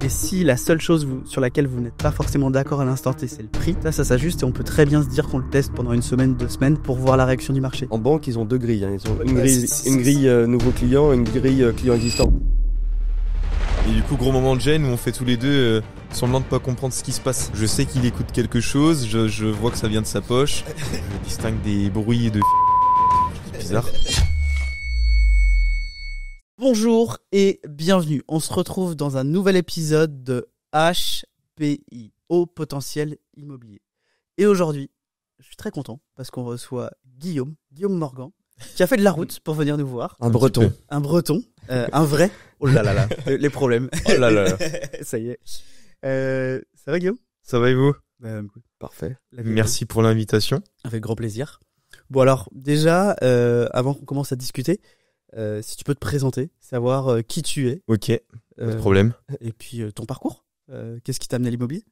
Et si la seule chose sur laquelle vous n'êtes pas forcément d'accord à l'instant T, c'est le prix, ça s'ajuste et on peut très bien se dire qu'on le teste pendant 1 semaine, 2 semaines pour voir la réaction du marché. En banque, ils ont 2 grilles. Ils ont une grille nouveau client et une grille client existant. Et du coup, gros moment de gêne où on fait tous les deux semblant de pas comprendre ce qui se passe. Je sais qu'il écoute quelque chose, je vois que ça vient de sa poche, je distingue des bruits de bizarre. Bonjour et bienvenue. On se retrouve dans un nouvel épisode de HPI, Haut Potentiel Immobilier. Et aujourd'hui, je suis très content parce qu'on reçoit Guillaume Morgan, qui a fait de la route pour venir nous voir. Un breton, un vrai. Oh là là là, les problèmes. Oh là là là. Ça y est. Ça va Guillaume ? Ça va et vous ? parfait. Merci pour l'invitation. Avec grand plaisir. Bon alors, déjà, avant qu'on commence à discuter, si tu peux te présenter, savoir qui tu es. Ok, pas de problème. Et puis ton parcours. Qu'est-ce qui t'a amené à l'immobilier ?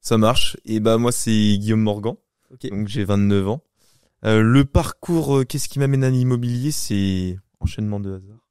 Ça marche. Et bah moi c'est Guillaume Morgan, donc j'ai 29 ans. Le parcours, qu'est-ce qui m'amène à l'immobilier ? C'est enchaînement de hasard.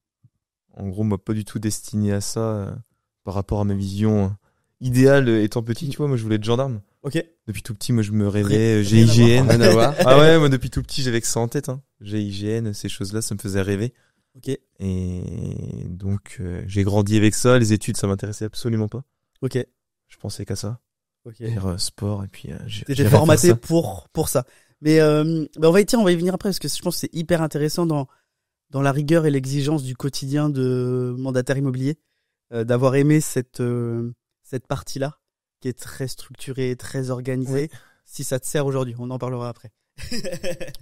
En gros, moi pas du tout destiné à ça par rapport à ma vision idéale étant petit. Tu vois, moi je voulais être gendarme. Ok. Depuis tout petit, moi je me rêvais GIGN. Rien à voir. Ah ouais, moi depuis tout petit j'avais que ça en tête. GIGN, ces choses-là, ça me faisait rêver. Ok. Et donc j'ai grandi avec ça. Les études, ça m'intéressait absolument pas. Ok. Je pensais qu'à ça. Ok. Faire sport et puis T'étais formaté pour ça. Mais on va y venir après parce que je pense que c'est hyper intéressant dans la rigueur et l'exigence du quotidien de mandataire immobilier, d'avoir aimé cette partie-là qui est très structurée, très organisée. Ouais. Si ça te sert aujourd'hui, on en parlera après.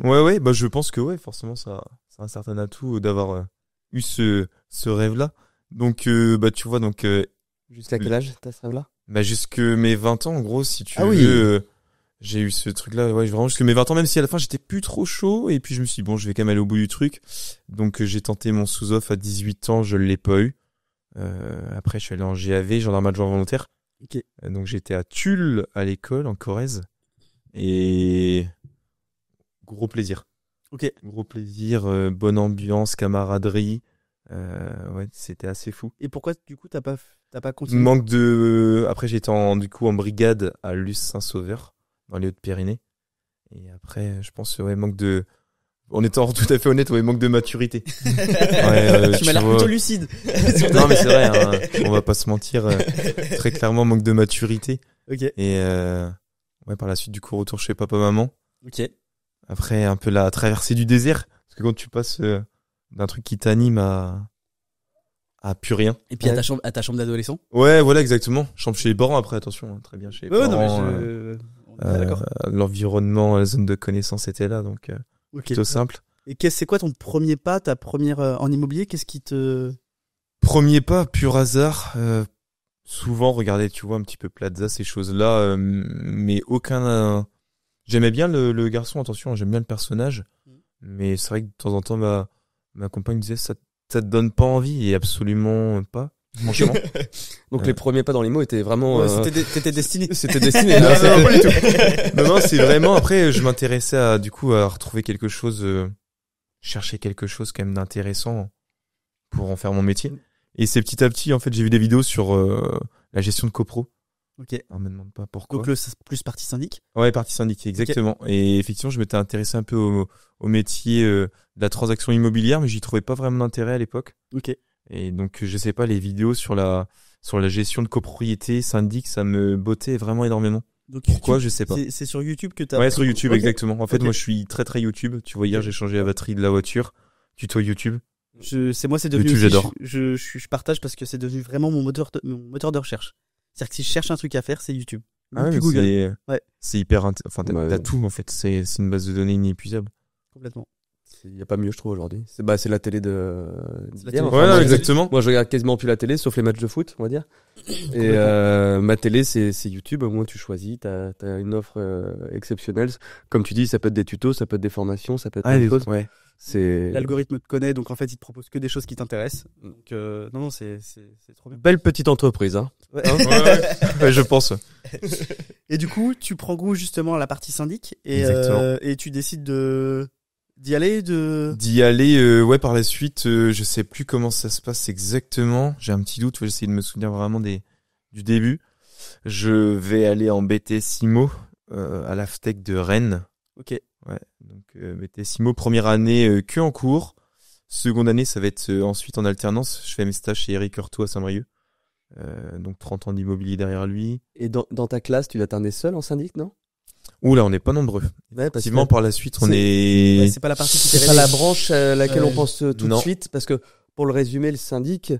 ouais, bah je pense que ouais, forcément ça c'est un certain atout d'avoir eu ce rêve-là. Donc bah tu vois donc jusqu'à quel âge t'as ce rêve-là ? Bah jusque mes 20 ans en gros si tu veux. Oui. J'ai eu ce truc-là, ouais, vraiment jusque mes 20 ans, même si à la fin j'étais plus trop chaud, et puis je me suis dit, bon, je vais quand même aller au bout du truc. Donc j'ai tenté mon sous-off à 18 ans, je l'ai pas eu. Après je suis allé en GAV, gendarme adjoint volontaire. Okay. Donc j'étais à Tulle à l'école, en Corrèze. Et gros plaisir. Ok. Gros plaisir, bonne ambiance, camaraderie. Ouais, c'était assez fou. Et pourquoi du coup t'as pas continué ? Manque de. Après j'étais en brigade à Luce Saint-Sauveur, dans les Hautes-Pyrénées. Et après, je pense, ouais, manque de. En étant tout à fait honnête, ouais, manque de maturité. Ouais, tu m'as l'air plutôt lucide. Non, mais c'est vrai, hein, on va pas se mentir. Très clairement, manque de maturité. Ok. Et ouais, par la suite, du coup, retour chez papa-maman. Ok. Après, un peu la traversée du désert. Parce que quand tu passes d'un truc qui t'anime à plus rien. Et puis à ta chambre d'adolescent. Ouais, voilà, exactement. Chambre chez les parents après, attention, hein, très bien chez les parents. Non, mais d'accord. L'environnement, la zone de connaissance était là, donc plutôt simple. Et c'est quoi ton premier pas, ta première en immobilier ? Qu'est-ce qui te... Premier pas, pur hasard. Souvent, regarder, tu vois, un petit peu Plaza, ces choses-là, mais aucun... J'aimais bien le garçon, attention, j'aime bien le personnage, mais c'est vrai que de temps en temps, ma compagne me disait, ça te donne pas envie, et absolument pas. Franchement. Donc les premiers pas dans les mots étaient vraiment... T'étais destiné. C'était destiné. Non, pas du tout. Non, c'est vraiment... Après, je m'intéressais à retrouver quelque chose... chercher quelque chose quand même d'intéressant pour en faire mon métier. Et c'est petit à petit, en fait, j'ai vu des vidéos sur la gestion de copro. Ok. On me demande pas pourquoi. Donc plus partie syndic. Ouais, partie syndic, exactement. Okay. Et effectivement, je m'étais intéressé un peu au métier de la transaction immobilière, mais j'y trouvais pas vraiment d'intérêt à l'époque. Ok. Et donc, je sais pas, les vidéos sur la gestion de copropriété syndic, ça me bottait vraiment énormément. Donc, pourquoi, je sais pas. C'est sur YouTube que t'as... Ouais, sur YouTube, okay. Exactement. En fait, moi, je suis très, très YouTube. Tu vois, hier, j'ai changé la batterie de la voiture. Tuto YouTube. C'est devenu... YouTube, j'adore. Je partage parce que c'est devenu vraiment mon moteur de recherche. C'est-à-dire que si je cherche un truc à faire, c'est YouTube. Ah ouais, Google. C'est hyper... Enfin, t'as tout, en fait. C'est une base de données inépuisable. Complètement. Il y a pas mieux, je trouve, aujourd'hui. C'est la télé de... Ouais, exactement. Moi, je regarde quasiment plus la télé, sauf les matchs de foot, on va dire. Et ma télé, c'est YouTube. Au moins, tu choisis. T'as une offre exceptionnelle. Comme tu dis, ça peut être des tutos, ça peut être des formations, ça peut être des choses. Ouais. L'algorithme te connaît, donc en fait, il te propose que des choses qui t'intéressent. Donc, non, c'est trop bien. Belle petite entreprise, hein. Ouais. Ouais, je pense. Et du coup, tu prends goût justement à la partie syndic et tu décides d'y aller, ouais, par la suite, je sais plus comment ça se passe exactement. J'ai un petit doute, j'essaie de me souvenir vraiment du du début. Je vais aller en BTS IMO à l'AFTEC de Rennes. Ok. Ouais, donc BTS IMO, première année que en cours. Seconde année, ça va être ensuite en alternance. Je fais mes stages chez Eric Heurtaud à Saint-Brieuc. Donc 30 ans d'immobilier derrière lui. Et dans ta classe, tu dois t'en seul en syndic, non? Oula, on n'est pas nombreux. Ouais, Effectivement, par la suite, on est... Ouais, c'est pas la partie qui C'est pas la branche à laquelle on pense tout non. de suite, parce que pour le résumer, le syndic,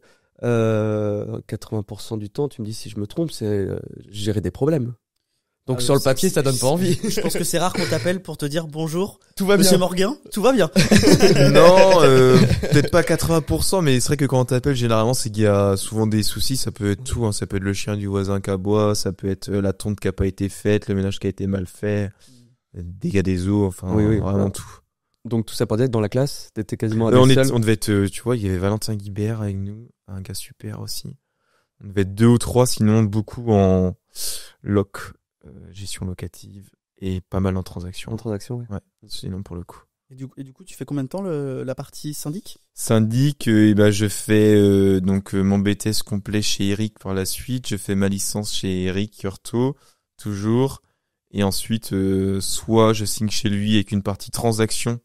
80% du temps, tu me dis si je me trompe, c'est gérer des problèmes. Donc sur le papier, ça donne pas envie. Je pense que c'est rare qu'on t'appelle pour te dire bonjour. Tout va bien. Monsieur Morguin, tout va bien. Non, peut-être pas 80%, mais c'est vrai que quand on t'appelle, généralement, c'est qu'il y a souvent des soucis. Ça peut être tout, hein. Ça peut être le chien du voisin qui aboie, ça peut être la tonte qui a pas été faite, le ménage qui a été mal fait, dégâts des eaux, enfin, Oui, vraiment ouais. tout. Donc tout ça pour dire que dans la classe, t'étais quasiment on seul. devait être, tu vois, il y avait Valentin Guibert avec nous, un gars super aussi. On devait être 2 ou 3, sinon beaucoup en loc, gestion locative et pas mal en transaction. En transaction, ouais. Ouais, sinon pour le coup. Et du coup, tu fais combien de temps la partie syndic? Syndic, je fais mon BTS complet chez Eric par la suite. Je fais ma licence chez Eric Heurtaud, toujours. Et ensuite, soit je signe chez lui avec une partie transaction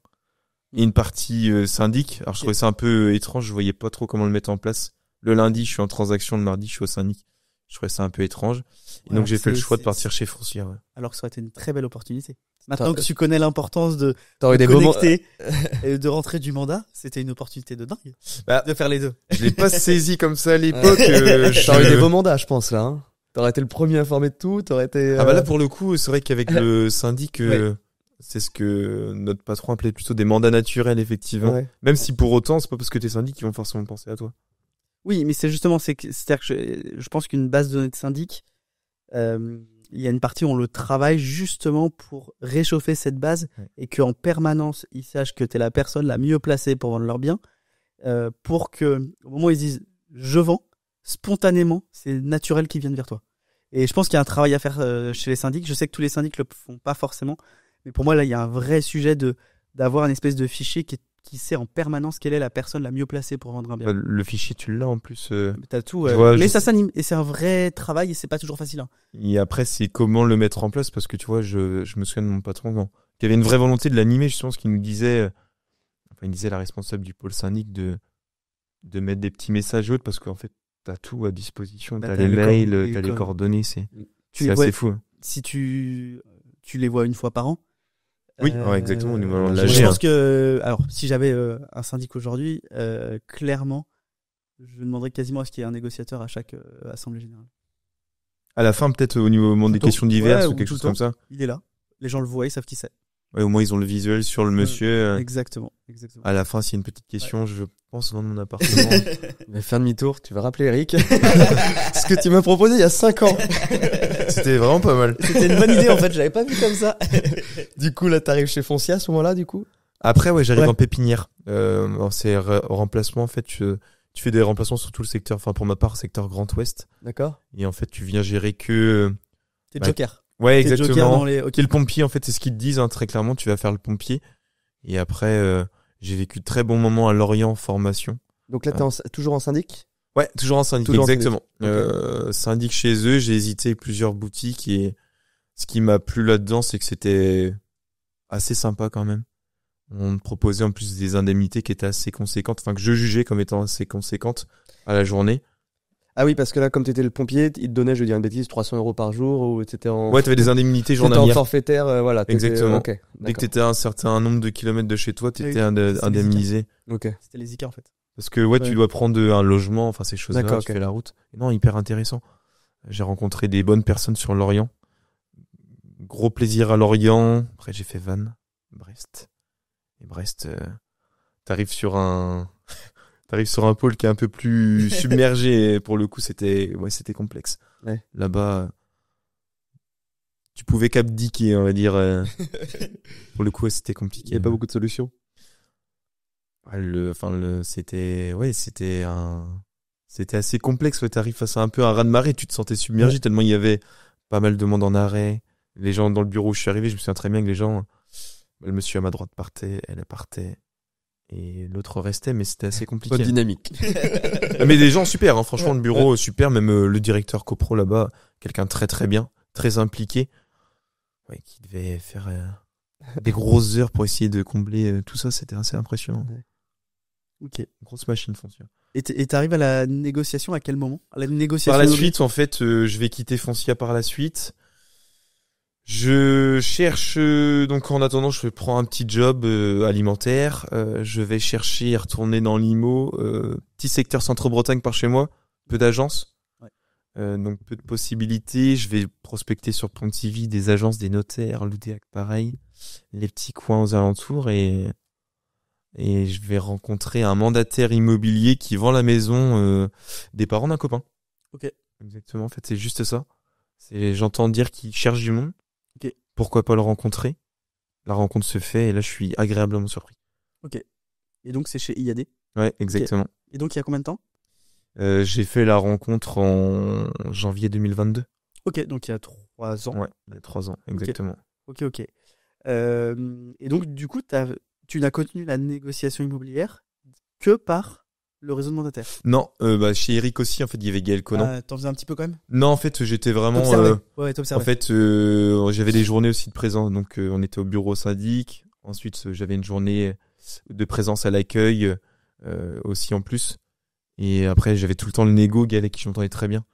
et une partie syndic. Alors je trouvais ça un peu étrange, je voyais pas trop comment le mettre en place. Le lundi, je suis en transaction, le mardi, je suis au syndic. Je trouvais ça un peu étrange. Et donc j'ai fait le choix de partir chez Foncière. Ouais. Alors que ça aurait été une très belle opportunité. Maintenant que tu connais l'importance de des connecter et de rentrer du mandat, c'était une opportunité de dingue de faire les deux. Je l'ai pas saisi comme ça à l'époque. T'aurais eu des beaux mandats, je pense, là. Hein. T'aurais été le premier informé de tout, t'aurais été... Ah bah là, pour le coup, c'est vrai qu'avec le syndic, Ouais. c'est ce que notre patron appelait plutôt des mandats naturels, effectivement. Ouais. Même si pour autant, c'est pas parce que t'es syndic qu'ils vont forcément penser à toi. Oui, mais c'est justement, c'est-à-dire que je pense qu'une base de données de syndic, il y a une partie où on le travaille justement pour réchauffer cette base et qu'en permanence, ils sachent que tu es la personne la mieux placée pour vendre leurs biens, pour que au moment où ils disent « je vends », spontanément, c'est naturel qu'ils viennent vers toi. Et je pense qu'il y a un travail à faire chez les syndics. Je sais que tous les syndics le font pas forcément, mais pour moi, là, il y a un vrai sujet d'avoir une espèce de fichier qui sait en permanence quelle est la personne la mieux placée pour vendre un bien. Le fichier, tu l'as en plus. T'as tout, mais ça s'anime et c'est un vrai travail et c'est pas toujours facile. Hein. Et après, c'est comment le mettre en place parce que tu vois, je me souviens de mon patron qui avait une vraie volonté de l'animer, justement, ce qu'il nous disait. Enfin, il disait la responsable du pôle syndic de mettre des petits messages autres parce qu'en fait, t'as tout à disposition. T'as les mails, t'as les coordonnées. C'est assez fou. Hein. Si tu les vois une fois par an. Oui, exactement. Je pense que, alors, si j'avais un syndic aujourd'hui, clairement, je demanderais quasiment à ce qu'il y ait un négociateur à chaque assemblée générale. À la fin, peut-être au niveau des questions diverses ou quelque chose comme ça. Il est là. Les gens le voient, ils savent qui c'est. Ouais, au moins ils ont le visuel sur le monsieur. Exactement. À la fin, s'il y a une petite question, je pense dans mon appartement. Mais fais un demi-tour, tu vas rappeler Eric. Ce que tu m'as proposé il y a 5 ans. C'était vraiment pas mal. C'était une bonne idée en fait, je l'avais pas vu comme ça. Du coup, là, t'arrives chez Foncia à ce moment-là, du coup? Après, j'arrive en pépinière. C'est remplacement, en fait, tu fais des remplacements sur tout le secteur, enfin pour ma part, secteur Grand Ouest. D'accord. Et en fait, tu viens gérer que... T'es joker. Ouais, exactement. Okay. T'es le pompier, en fait, c'est ce qu'ils te disent, hein, très clairement, tu vas faire le pompier. Et après, j'ai vécu de très bons moments à Lorient, formation. Donc là, t'es toujours en syndic? Ouais, toujours en syndic, toujours exactement. En syndic. Okay. Syndic chez eux, j'ai hésité avec plusieurs boutiques et ce qui m'a plu là-dedans, c'est que c'était assez sympa quand même. On me proposait en plus des indemnités qui étaient assez conséquentes, enfin que je jugeais comme étant assez conséquentes à la journée. Ah oui, parce que là, comme t'étais le pompier, ils te donnaient, je veux dire une bêtise, 300 € par jour, ou t'étais en... Ouais, t'avais des indemnités journalières. T'étais en forfaitaire, voilà. Exactement. Okay, dès que t'étais à un certain nombre de kilomètres de chez toi, t'étais indemnisé. Ok. C'était les ICA en fait. Parce que tu dois prendre un logement, enfin ces choses-là, tu fais la route. Et non, hyper intéressant. J'ai rencontré des bonnes personnes sur Lorient. Gros plaisir à Lorient. Après, j'ai fait Vannes, Brest. Et Brest, t'arrives sur un pôle qui est un peu plus submergé. Et pour le coup, c'était complexe. Ouais. Là-bas, tu pouvais qu'abdiquer, on va dire. Pour le coup, c'était compliqué. Il n'y avait pas beaucoup de solutions. C'était assez complexe. T'arrives face à un peu un raz-de-marée. Tu te sentais submergé tellement il y avait pas mal de monde en arrêt. Les gens dans le bureau où je suis arrivé, je me souviens très bien que les gens, le monsieur à ma droite partait, elle partait. et l'autre restait, mais c'était assez compliqué. Pas dynamique. Mais des gens super, hein, franchement, le bureau super, même le directeur copro là-bas, quelqu'un de très très bien, très impliqué, ouais, qui devait faire des grosses heures pour essayer de combler tout ça, c'était assez impressionnant. Ouais. Ok. Grosse machine foncière. Et t'arrives à la négociation à quel moment? À la négociation Par la suite, en fait, je vais quitter Foncia par la suite. Je cherche, donc en attendant, je prends un petit job alimentaire. Je vais chercher à retourner dans l'IMO, petit secteur Centre-Bretagne par chez moi, peu d'agences, donc peu de possibilités. Je vais prospecter sur Pontivy des agences, des notaires, l'Oudéac pareil, les petits coins aux alentours et je vais rencontrer un mandataire immobilier qui vend la maison des parents d'un copain. Ok. Exactement, en fait, c'est juste ça. J'entends dire qu'il cherche du monde. Ok. Pourquoi pas le rencontrer? La rencontre se fait et là je suis agréablement surpris. Ok. Et donc c'est chez IAD? Ouais, exactement. Okay. Et donc il y a combien de temps? J'ai fait la rencontre en janvier 2022. Ok, donc il y a 3 ans. Ouais, il y a 3 ans, exactement. Ok. Et donc du coup tu n'as continué la négociation immobilière que par le réseau de mandataires? Non, chez Eric aussi, en fait, il y avait Gaël Conan. T'en faisais un petit peu quand même? Non, en fait, j'étais vraiment... T'observais. En fait, j'avais des journées aussi de présence. Donc, on était au bureau syndic. Ensuite, j'avais une journée de présence à l'accueil aussi en plus. Et après, j'avais tout le temps le négo, Gaël, avec qui j'entendais très bien.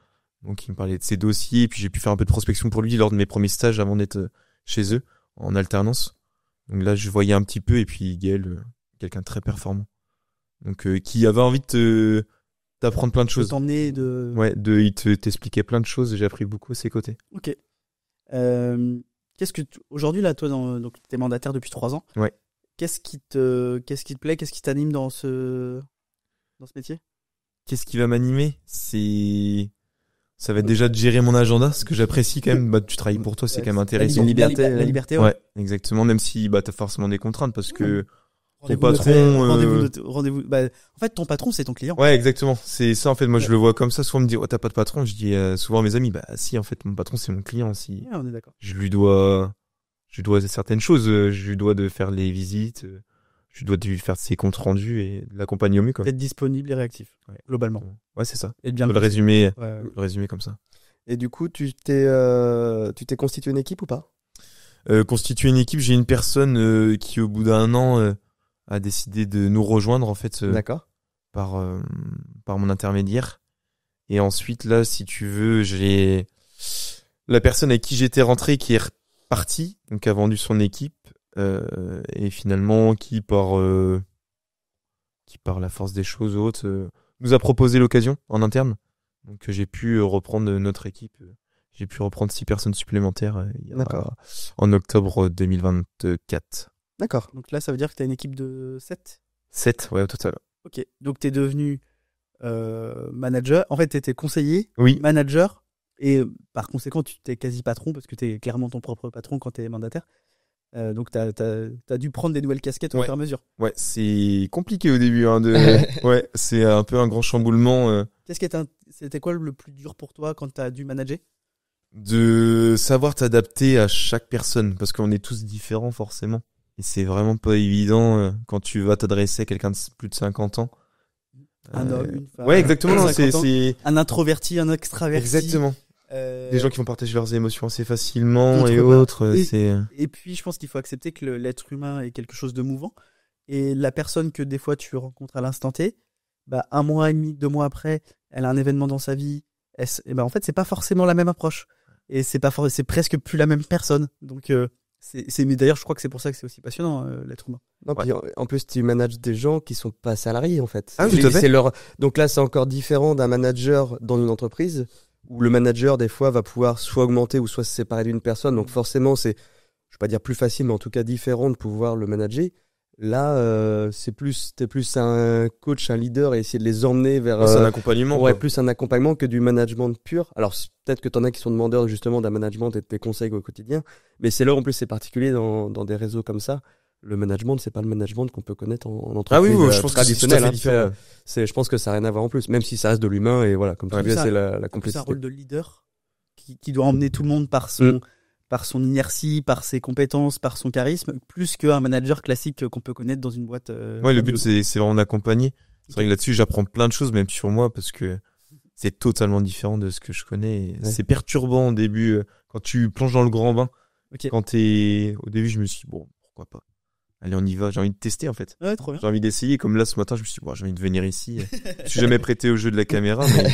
Donc, il me parlait de ses dossiers. Et puis, j'ai pu faire un peu de prospection pour lui lors de mes premiers stages avant d'être chez eux, en alternance. Donc là, je voyais un petit peu. Et puis, Gaël, quelqu'un de très performant. Donc qui avait envie de t'apprendre plein de choses. Il t'expliquait plein de choses. J'ai appris beaucoup à ses côtés. Ok. Qu'est-ce que aujourd'hui là, toi, donc t'es mandataire depuis 3 ans. Ouais. Qu'est-ce qui te plaît, qu'est-ce qui t'anime dans ce métier? Qu'est-ce qui va m'animer? Ça va être déjà de gérer mon agenda, ce que j'apprécie quand même. Tu travailles pour toi, c'est quand même intéressant. La liberté. Ouais, exactement. Même si t'as forcément des contraintes parce que ton patron, rendez-vous. En fait, ton patron, c'est ton client. Ouais, exactement. C'est ça, en fait. Moi, je le vois comme ça. Souvent, on me dit, oh, t'as pas de patron. Je dis souvent à mes amis, si, en fait, mon patron, c'est mon client. Si. Ouais, on est d'accord. Je lui dois certaines choses. Je lui dois de faire les visites. Je lui dois de lui faire ses comptes rendus et de l'accompagner au mieux, quoi. D'être disponible et réactif. Ouais. Globalement. Ouais, c'est ça. Et de bien le résumer comme ça. Et du coup, tu t'es constitué une équipe ou pas? Constituer une équipe, j'ai une personne qui, au bout d'1 an, a décidé de nous rejoindre en fait par mon intermédiaire. Et ensuite là, si tu veux, j'ai la personne avec qui j'étais rentré qui est repartie, donc a vendu son équipe et finalement qui par la force des choses ou autres nous a proposé l'occasion en interne. Donc j'ai pu reprendre notre équipe. J'ai pu reprendre 6 personnes supplémentaires en octobre 2024. D'accord. Donc là, ça veut dire que tu as une équipe de 7? 7, ouais, au total. Ok. Donc tu es devenu manager. En fait, tu étais conseiller, oui. Manager, et par conséquent, tu t'es quasi patron, parce que tu es clairement ton propre patron quand tu es mandataire. Donc tu as dû prendre des nouvelles casquettes au fur et à mesure. Ouais, c'est compliqué au début. Ouais, c'est un peu un grand chamboulement. C'était quoi le plus dur pour toi quand tu as dû manager? De savoir t'adapter à chaque personne, parce qu'on est tous différents forcément. Et c'est vraiment pas évident quand tu vas t'adresser à quelqu'un de plus de 50 ans. Un homme, une femme. Ouais, exactement. C'est un introverti, un extraverti. Exactement. Des gens qui vont partager leurs émotions assez facilement et autres. Et puis, je pense qu'il faut accepter que l'être humain est quelque chose de mouvant. Et la personne que des fois tu rencontres à l'instant T, 1 mois et demi, 2 mois après, elle a un événement dans sa vie. En fait, c'est pas forcément la même approche. Et c'est presque plus la même personne. Donc, mais d'ailleurs, je crois que c'est pour ça que c'est aussi passionnant, l'être humain. Non, puis en plus, tu manages des gens qui sont pas salariés, en fait. Ah oui, tout à fait. Donc là, c'est encore différent d'un manager dans une entreprise où le manager, des fois, va pouvoir soit augmenter ou soit se séparer d'une personne. Donc forcément, c'est, je vais pas dire plus facile, mais en tout cas différent de pouvoir le manager. Là, t'es plus un coach, un leader et essayer de les emmener vers. C'est un accompagnement. Ouais, plus un accompagnement que du management pur. Alors peut-être que t'en as qui sont demandeurs justement d'un management et de tes conseils au quotidien, mais c'est là en plus c'est particulier dans des réseaux comme ça. Le management, c'est pas le management qu'on peut connaître en entreprise je pense traditionnelle. Que je pense que ça n'a rien à voir en plus, même si ça reste de l'humain et voilà, comme tu disais, c'est la complexité. C'est un rôle de leader qui doit emmener tout le monde par son par son inertie, par ses compétences, par son charisme, plus qu'un manager classique qu'on peut connaître dans une boîte. Ouais, le but c'est vraiment d'accompagner. C'est vrai que là-dessus j'apprends plein de choses, même sur moi, parce que c'est totalement différent de ce que je connais. Et c'est perturbant au début quand tu plonges dans le grand bain. Ok. Au début je me suis dit, bon, pourquoi pas. Allez, on y va. J'ai envie de tester en fait. Ouais, trop bien. J'ai envie d'essayer. Comme là ce matin, je me suis dit, bon, j'ai envie de venir ici. Je suis jamais prêté au jeu de la caméra, mais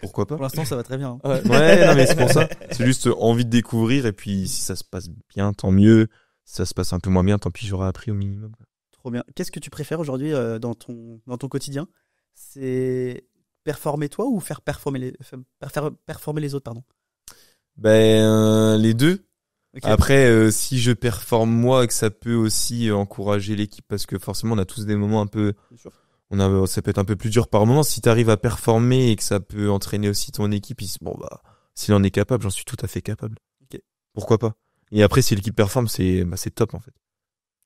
pourquoi pas. Pour l'instant, ça va très bien. Ouais, non, mais c'est pour ça. C'est juste envie de découvrir. Et puis, si ça se passe bien, tant mieux. Si ça se passe un peu moins bien, tant pis, j'aurai appris au minimum. Trop bien. Qu'est-ce que tu préfères aujourd'hui dans ton quotidien? C'est performer toi ou faire performer les autres, pardon? Les deux. Okay. Après, si je performe moi, et que ça peut aussi encourager l'équipe, parce que forcément, on a tous des moments un peu, ça peut être un peu plus dur par moment. Si t'arrives à performer et que ça peut entraîner aussi ton équipe, s'il en est capable, j'en suis tout à fait capable. Okay. Pourquoi pas? Et après, si l'équipe performe, c'est top en fait.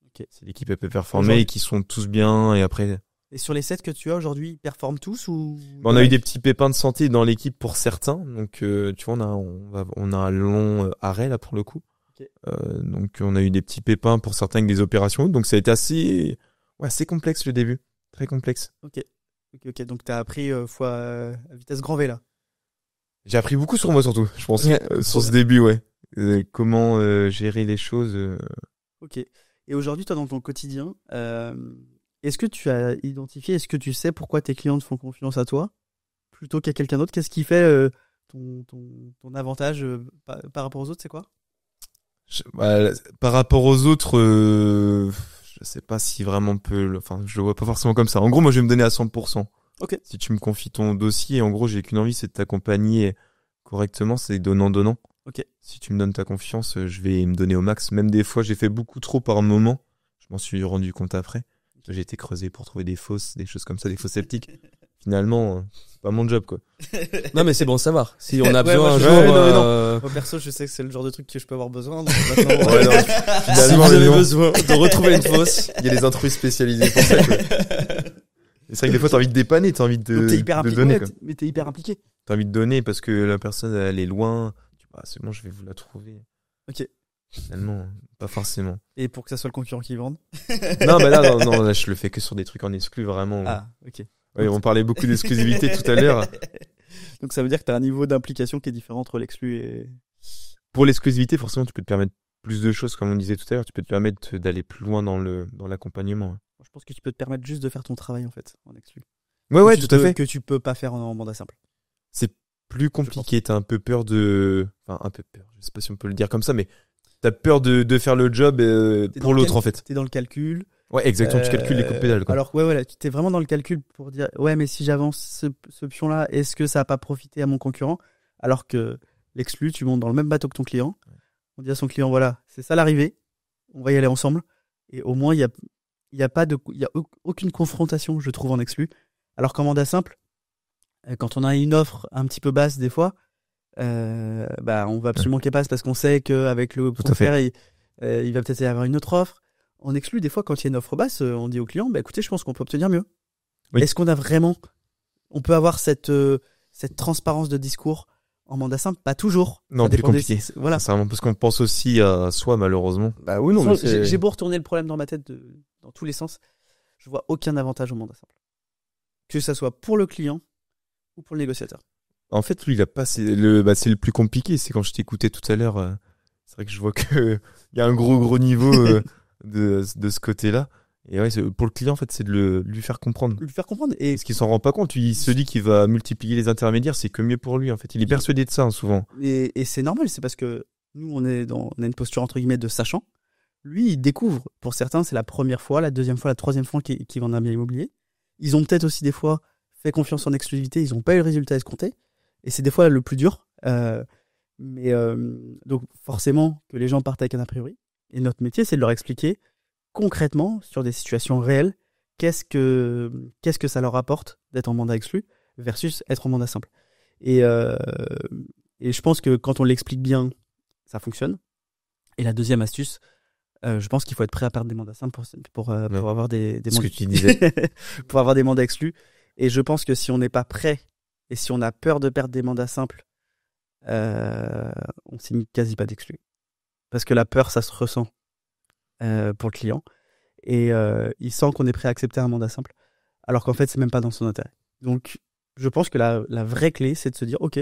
Okay. Si l'équipe elle peut performer et qu'ils sont tous bien, et après. Et sur les 7 que tu as aujourd'hui, ils performent tous ou? On a eu des petits pépins de santé dans l'équipe pour certains, donc tu vois, on a un long arrêt là pour le coup. Okay. Donc on a eu des petits pépins pour certains avec des opérations, donc ça a été assez complexe le début, très complexe. Ok. Donc t'as appris à vitesse grand V là. J'ai appris beaucoup sur moi surtout, je pense, sur ce début, ouais. Comment gérer les choses. Ok. Et aujourd'hui, toi dans ton quotidien, est-ce que tu as identifié, est-ce que tu sais pourquoi tes clients te font confiance à toi plutôt qu'à quelqu'un d'autre? Qu'est-ce qui fait ton avantage par rapport aux autres, c'est quoi? Par rapport aux autres, je sais pas si vraiment je le vois pas forcément comme ça. En gros, moi, je vais me donner à 100%. Ok. Si tu me confies ton dossier, en gros, j'ai qu'une envie, c'est de t'accompagner correctement, c'est donnant. Ok. Si tu me donnes ta confiance, je vais me donner au max. Même des fois, j'ai fait beaucoup trop par moment. Je m'en suis rendu compte après. J'ai été creusé pour trouver des choses comme ça, des fosses sceptiques. Finalement, c'est pas mon job, quoi. Non, mais c'est bon de savoir. Si on a besoin un jour, non. Moi, perso, je sais que c'est le genre de truc que je peux avoir besoin. Donc maintenant, si vous avez besoin de retrouver une fosse, il y a des intrus spécialisés pour ça, quoi. C'est vrai que des fois, t'as envie de dépanner, t'as envie de donner, quoi. Mais t'es hyper impliqué. T'as envie de donner parce que la personne, elle est loin. C'est bon, je vais vous la trouver. Ok. Finalement, pas forcément. Et pour que ça soit le concurrent qui vende? Non, là, je le fais que sur des trucs en exclu, vraiment. Ah, ok. Ouais, on parlait beaucoup d'exclusivité tout à l'heure. Donc ça veut dire que t'as un niveau d'implication qui est différent entre l'exclu et... Pour l'exclusivité, forcément, tu peux te permettre plus de choses, comme on disait tout à l'heure. Tu peux te permettre d'aller plus loin dans l'accompagnement. Je pense que tu peux te permettre juste de faire ton travail, en fait, en exclu. Ouais, tout à fait. Que tu peux pas faire en mandat simple. C'est plus compliqué. T'as un peu peur je sais pas si on peut le dire comme ça, mais t'as peur de faire le job pour l'autre, en fait. T'es dans le calcul. Ouais, exactement, tu calcules les coups de pédale, quoi. Alors, ouais, tu t'es vraiment dans le calcul pour dire, ouais, mais si j'avance ce pion-là, est-ce que ça va pas profité à mon concurrent? Alors que l'exclu, tu montes dans le même bateau que ton client. On dit à son client, voilà, c'est ça l'arrivée. On va y aller ensemble. Et au moins, il y a aucune confrontation, je trouve, en exclu. Alors qu'en mandat simple, quand on a une offre un petit peu basse, des fois, on va absolument qu'elle passe parce qu'on sait qu'avec le confrère, il va peut-être y avoir une autre offre. On exclut des fois quand il y a une offre basse, on dit au client, écoutez, je pense qu'on peut obtenir mieux. Oui. Est-ce qu'on a vraiment, on peut avoir cette transparence de discours en mandat simple? Pas toujours. Non, plus compliqué. Voilà. C'est vraiment parce qu'on pense aussi à soi, malheureusement. Bah oui, non. J'ai beau retourner le problème dans ma tête dans tous les sens, je vois aucun avantage au mandat simple. Que ça soit pour le client ou pour le négociateur. En fait, lui, c'est le plus compliqué. C'est quand je t'écoutais tout à l'heure, c'est vrai que je vois que il y a un gros niveau de ce côté-là. Et ouais, pour le client, en fait, c'est de lui faire comprendre. Lui faire comprendre. Et parce qu'il s'en rend pas compte. Il se dit qu'il va multiplier les intermédiaires, c'est que mieux pour lui, en fait. Il est persuadé de ça, souvent. Et c'est normal, c'est parce que nous, on a une posture, entre guillemets, de sachant. Lui, il découvre. Pour certains, c'est la première fois, la deuxième fois, la troisième fois qu'ils vendent un bien immobilier. Ils ont peut-être aussi, des fois, fait confiance en exclusivité. Ils n'ont pas eu le résultat escompté. Et c'est des fois le plus dur. Donc, forcément, que les gens partent avec un a priori. Et notre métier, c'est de leur expliquer concrètement, sur des situations réelles, qu'est-ce que ça leur apporte d'être en mandat exclu versus être en mandat simple. Et je pense que quand on l'explique bien, ça fonctionne. Et la deuxième astuce, je pense qu'il faut être prêt à perdre des mandats simples pour avoir des mandats. Ce que tu disais. Pour avoir des mandats exclus. Et je pense que si on n'est pas prêt et si on a peur de perdre des mandats simples, on signe quasi pas d'exclus. parce que la peur, ça se ressent pour le client. Et il sent qu'on est prêt à accepter un mandat simple, alors qu'en fait, c'est même pas dans son intérêt. Donc, je pense que la vraie clé, c'est de se dire, OK,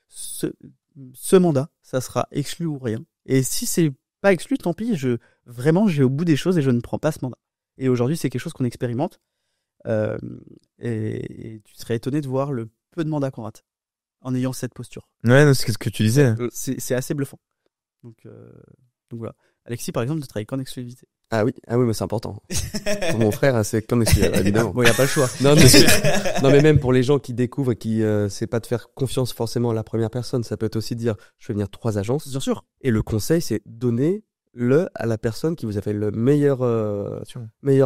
ce mandat, ça sera exclu ou rien. Et si c'est pas exclu, tant pis, je vais au bout des choses et je ne prends pas ce mandat. Et aujourd'hui, c'est quelque chose qu'on expérimente. Et tu serais étonné de voir le peu de mandats qu'on rate en ayant cette posture. Ouais, non, c'est ce que tu disais. C'est assez bluffant. Donc voilà. Alexis, par exemple, ne travaille qu'en exclusivité. Ah oui, mais c'est important. Pour mon frère, c'est qu'en exclusivité, évidemment. Bon, il n'y a pas le choix. Non, mais même pour les gens qui découvrent et qui, c'est pas de faire confiance forcément à la première personne. Ça peut être aussi de dire, je fais venir 3 agences. Bien sûr. Et le conseil, c'est donner à la personne qui vous a fait le meilleure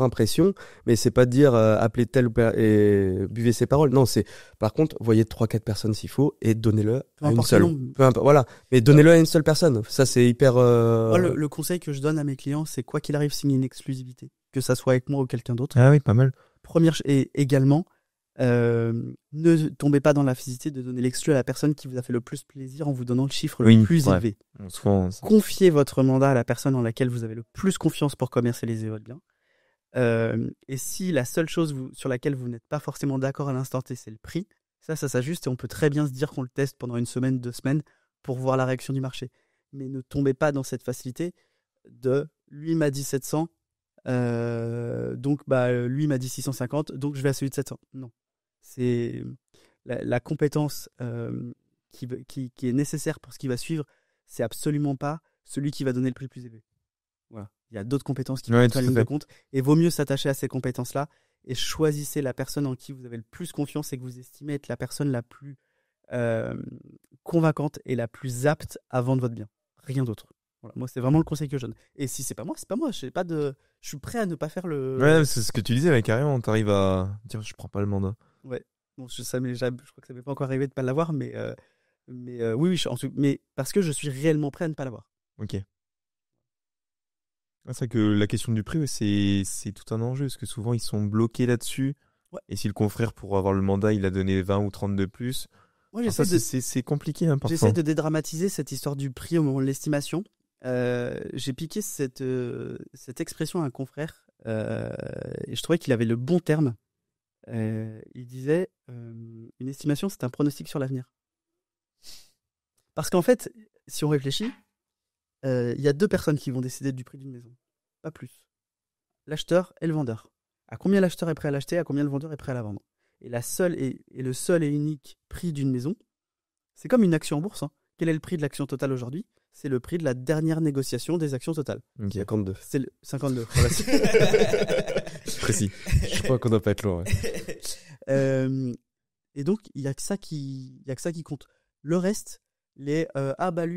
impression, mais c'est pas de dire appelez tel et buvez ses paroles. Non, c'est par contre voyez 3-4 personnes s'il faut et donnez-le à une seule. Peu importe, voilà, mais donnez-le à une seule personne. Ça c'est hyper. Moi, le conseil que je donne à mes clients, c'est quoi qu'il arrive, signer une exclusivité, que ça soit avec moi ou quelqu'un d'autre. Ah oui, pas mal. Et également, ne tombez pas dans la facilité de donner l'exclu à la personne qui vous a fait le plus plaisir en vous donnant le chiffre le plus élevé. Confiez votre mandat à la personne en laquelle vous avez le plus confiance pour commercialiser votre bien. Et si la seule chose sur laquelle vous n'êtes pas forcément d'accord à l'instant T, c'est le prix, ça s'ajuste et on peut très bien se dire qu'on le teste pendant 1 semaine, 2 semaines pour voir la réaction du marché. Mais ne tombez pas dans cette facilité de lui m'a dit 700, donc lui m'a dit 650, donc je vais à celui de 700. Non. C'est la compétence qui est nécessaire pour ce qui va suivre, c'est absolument pas celui qui va donner le prix le plus élevé. Voilà. Il y a d'autres compétences qui prennent en ligne de compte et vaut mieux s'attacher à ces compétences-là et choisissez la personne en qui vous avez le plus confiance et que vous estimez être la personne la plus convaincante et la plus apte à vendre votre bien. Rien d'autre. Voilà. Moi, c'est vraiment le conseil que je donne. Et si c'est pas moi, c'est pas moi. Je suis prêt à ne pas faire le. Ouais, c'est ce que tu disais, mais carrément, t'arrives à dire je prends pas le mandat. Ouais. Bon, je crois que ça m'est pas encore arrivé de pas l'avoir, mais oui, mais parce que je suis réellement prêt à ne pas l'avoir. Ok. C'est vrai que la question du prix, c'est tout un enjeu, parce que souvent ils sont bloqués là-dessus. Ouais. Et si le confrère, pour avoir le mandat, il a donné 20 ou 30 de plus, c'est compliqué. Hein, parfois. J'essaie de dédramatiser cette histoire du prix au moment de l'estimation. J'ai piqué cette expression à un confrère et je trouvais qu'il avait le bon terme. Il disait une estimation, c'est un pronostic sur l'avenir. Parce qu'en fait, si on réfléchit, il y a 2 personnes qui vont décider du prix d'une maison, pas plus. L'acheteur et le vendeur. À combien l'acheteur est prêt à l'acheter, à combien le vendeur est prêt à la vendre. Et le seul et unique prix d'une maison, c'est comme une action en bourse. Hein. Quel est le prix de l'action totale aujourd'hui ? C'est le prix de la dernière négociation des actions totales. 52. C'est le 52. Précis. Je crois qu'on doit pas être loin. Ouais. Et donc, il y a que ça qui compte. Le reste, lui,